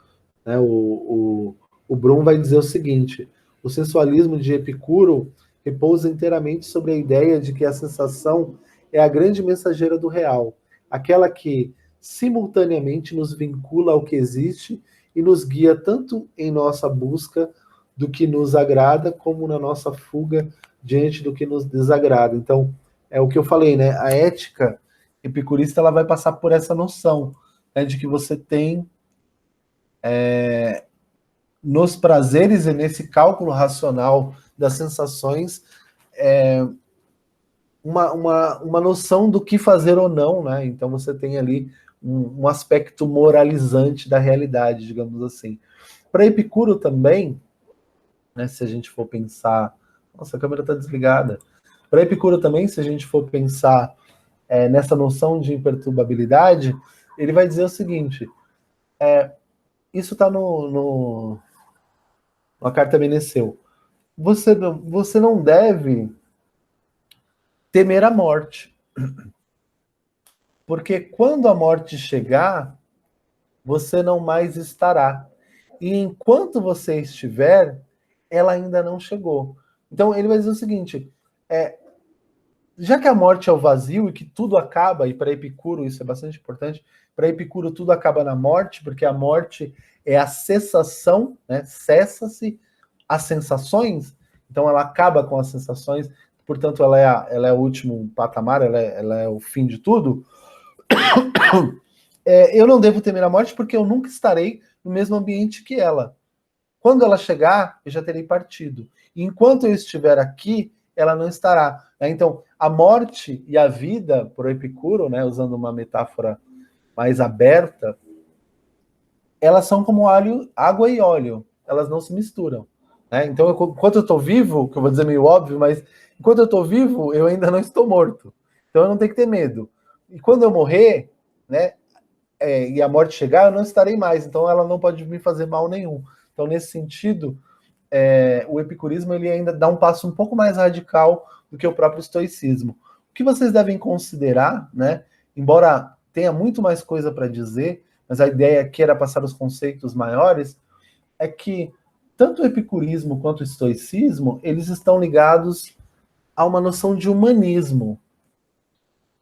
[SPEAKER 2] né, o Brum vai dizer o seguinte: o sensualismo de Epicuro repousa inteiramente sobre a ideia de que a sensação é a grande mensageira do real, aquela que simultaneamente nos vincula ao que existe e nos guia tanto em nossa busca do que nos agrada, como na nossa fuga diante do que nos desagrada. Então, é o que eu falei, né? A ética epicurista, ela vai passar por essa noção, né, de que você tem nos prazeres e nesse cálculo racional das sensações uma noção do que fazer ou não, né? Então você tem ali um aspecto moralizante da realidade, digamos assim. Para Epicuro também, né, se a gente for pensar... Nossa, a câmera está desligada. Para Epicuro também, se a gente for pensar nessa noção de imperturbabilidade, ele vai dizer o seguinte, isso está na carta Meneceu. Você não deve temer a morte, porque quando a morte chegar, você não mais estará. E enquanto você estiver, ela ainda não chegou. Então ele vai dizer o seguinte, já que a morte é o vazio e que tudo acaba, e para Epicuro isso é bastante importante, para Epicuro tudo acaba na morte, porque a morte é a cessação, né? Cessa-se as sensações, então ela acaba com as sensações, portanto ela é o último patamar, ela é o fim de tudo. Eu não devo temer a morte porque eu nunca estarei no mesmo ambiente que ela. Quando ela chegar, eu já terei partido. E enquanto eu estiver aqui, ela não estará. Então, a morte e a vida, por Epicuro, né, usando uma metáfora mais aberta, elas são como água e óleo. Elas não se misturam. Né? Então, enquanto eu estou vivo, que eu vou dizer meio óbvio, mas enquanto eu estou vivo, eu ainda não estou morto. Então, eu não tenho que ter medo. E quando eu morrer, né, e a morte chegar, eu não estarei mais. Então, ela não pode me fazer mal nenhum. Então, nesse sentido, o epicurismo ele ainda dá um passo um pouco mais radical do que o próprio estoicismo. O que vocês devem considerar, né? Embora tenha muito mais coisa para dizer, mas a ideia aqui era passar os conceitos maiores, é que tanto o epicurismo quanto o estoicismo, eles estão ligados a uma noção de humanismo,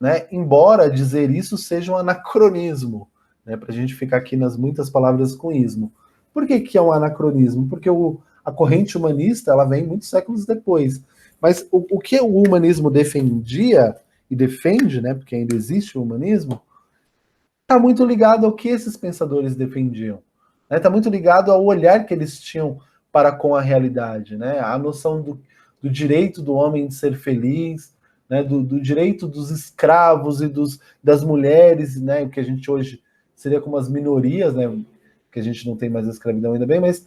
[SPEAKER 2] né? Embora dizer isso seja um anacronismo, né? Para a gente ficar aqui nas muitas palavras com ismo. Por que é um anacronismo? Porque a corrente humanista ela vem muitos séculos depois. Mas o que o humanismo defendia e defende, né? Porque ainda existe o humanismo, está muito ligado ao que esses pensadores defendiam. Está muito ligado ao olhar que eles tinham para com a realidade, né? A noção do direito do homem de ser feliz, né? Do direito dos escravos e das mulheres, né? O que a gente hoje seria como as minorias, né? Que a gente não tem mais a escravidão ainda bem, mas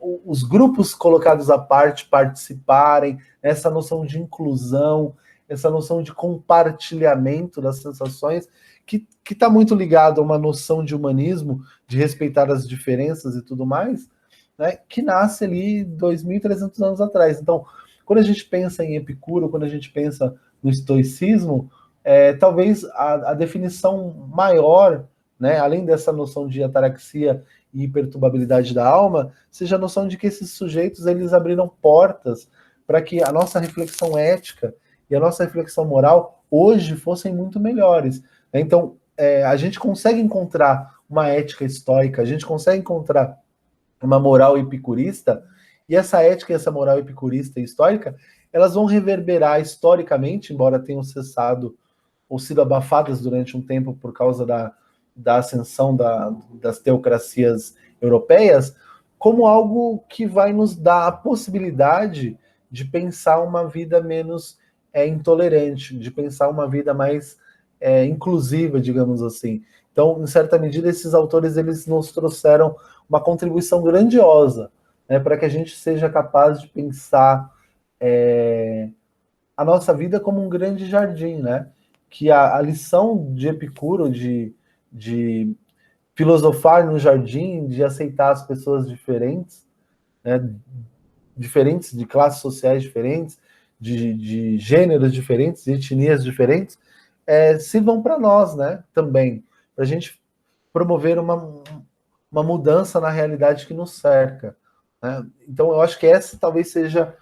[SPEAKER 2] os grupos colocados à parte participarem, essa noção de inclusão, essa noção de compartilhamento das sensações, que está muito ligado a uma noção de humanismo, de respeitar as diferenças e tudo mais, né, que nasce ali 2.300 anos atrás. Então, quando a gente pensa em Epicuro, quando a gente pensa no estoicismo, talvez a definição maior, né, além dessa noção de ataraxia e perturbabilidade da alma, seja a noção de que esses sujeitos eles abriram portas para que a nossa reflexão ética e a nossa reflexão moral hoje fossem muito melhores. Então, a gente consegue encontrar uma ética estoica, a gente consegue encontrar uma moral epicurista, e essa ética e essa moral epicurista e estoica, elas vão reverberar historicamente, embora tenham cessado ou sido abafadas durante um tempo por causa da ascensão das teocracias europeias, como algo que vai nos dar a possibilidade de pensar uma vida menos intolerante, de pensar uma vida mais inclusiva, digamos assim. Então, em certa medida, esses autores eles nos trouxeram uma contribuição grandiosa, né, para que a gente seja capaz de pensar a nossa vida como um grande jardim, né? Que a lição de Epicuro de filosofar no jardim, de aceitar as pessoas diferentes, né, diferentes, de classes sociais diferentes, de gêneros diferentes, de etnias diferentes, sirvam para nós, né, também, para a gente promover uma mudança na realidade que nos cerca. Né? Então, eu acho que essa talvez seja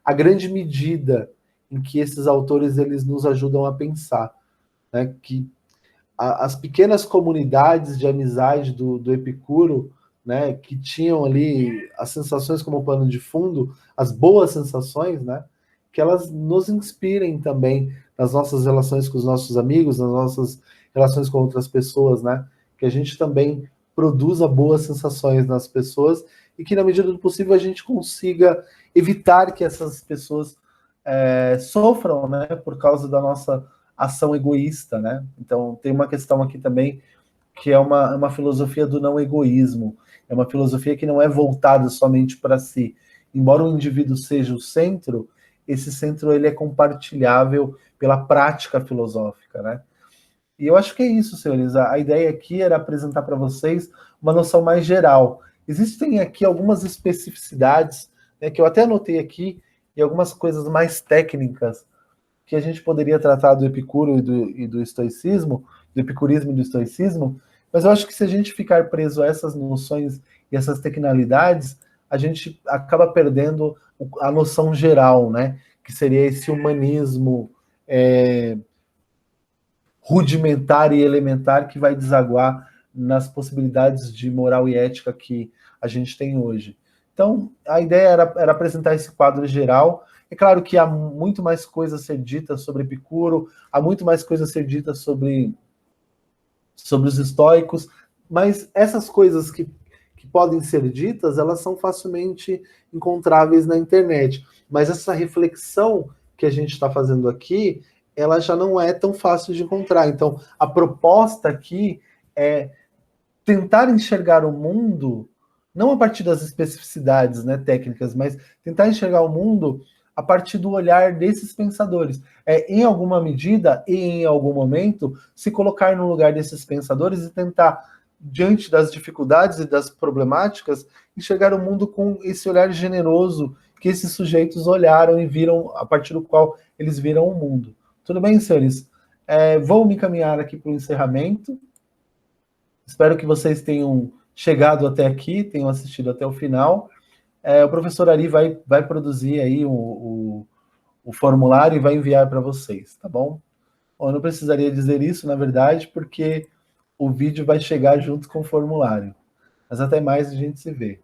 [SPEAKER 2] a grande medida em que esses autores eles nos ajudam a pensar, né? Que as pequenas comunidades de amizade do Epicuro, né, que tinham ali as sensações como pano de fundo, as boas sensações, né, que elas nos inspirem também nas nossas relações com os nossos amigos, nas nossas relações com outras pessoas, né, que a gente também produza boas sensações nas pessoas e que, na medida do possível, a gente consiga evitar que essas pessoas sofram, né, por causa da nossa ação egoísta, né? Então, tem uma questão aqui também que é uma filosofia do não egoísmo. É uma filosofia que não é voltada somente para si. Embora o indivíduo seja o centro, esse centro ele é compartilhável pela prática filosófica, né? E eu acho que é isso, senhores. A ideia aqui era apresentar para vocês uma noção mais geral. Existem aqui algumas especificidades, né, que eu até anotei aqui, e algumas coisas mais técnicas que a gente poderia tratar do Epicuro e do estoicismo, do epicurismo e do estoicismo, mas eu acho que se a gente ficar preso a essas noções e essas tecnicalidades, a gente acaba perdendo a noção geral, né? Que seria esse humanismo rudimentar e elementar que vai desaguar nas possibilidades de moral e ética que a gente tem hoje. Então, a ideia era apresentar esse quadro geral. É claro que há muito mais coisa a ser dita sobre Epicuro, há muito mais coisa a ser dita sobre os estoicos, mas essas coisas que podem ser ditas, elas são facilmente encontráveis na internet. Mas essa reflexão que a gente está fazendo aqui, ela já não é tão fácil de encontrar. Então, a proposta aqui é tentar enxergar o mundo, não a partir das especificidades, né, técnicas, mas tentar enxergar o mundo a partir do olhar desses pensadores. Em alguma medida e em algum momento, se colocar no lugar desses pensadores e tentar, diante das dificuldades e das problemáticas, enxergar o mundo com esse olhar generoso que esses sujeitos olharam e viram, a partir do qual eles viram o mundo. Tudo bem, senhores? Vou me encaminhar aqui para o encerramento. Espero que vocês tenham chegado até aqui, tenham assistido até o final. O professor Ari vai produzir aí o formulário e vai enviar para vocês, tá bom? Bom, eu não precisaria dizer isso, na verdade, porque o vídeo vai chegar junto com o formulário. Mas até mais, a gente se vê.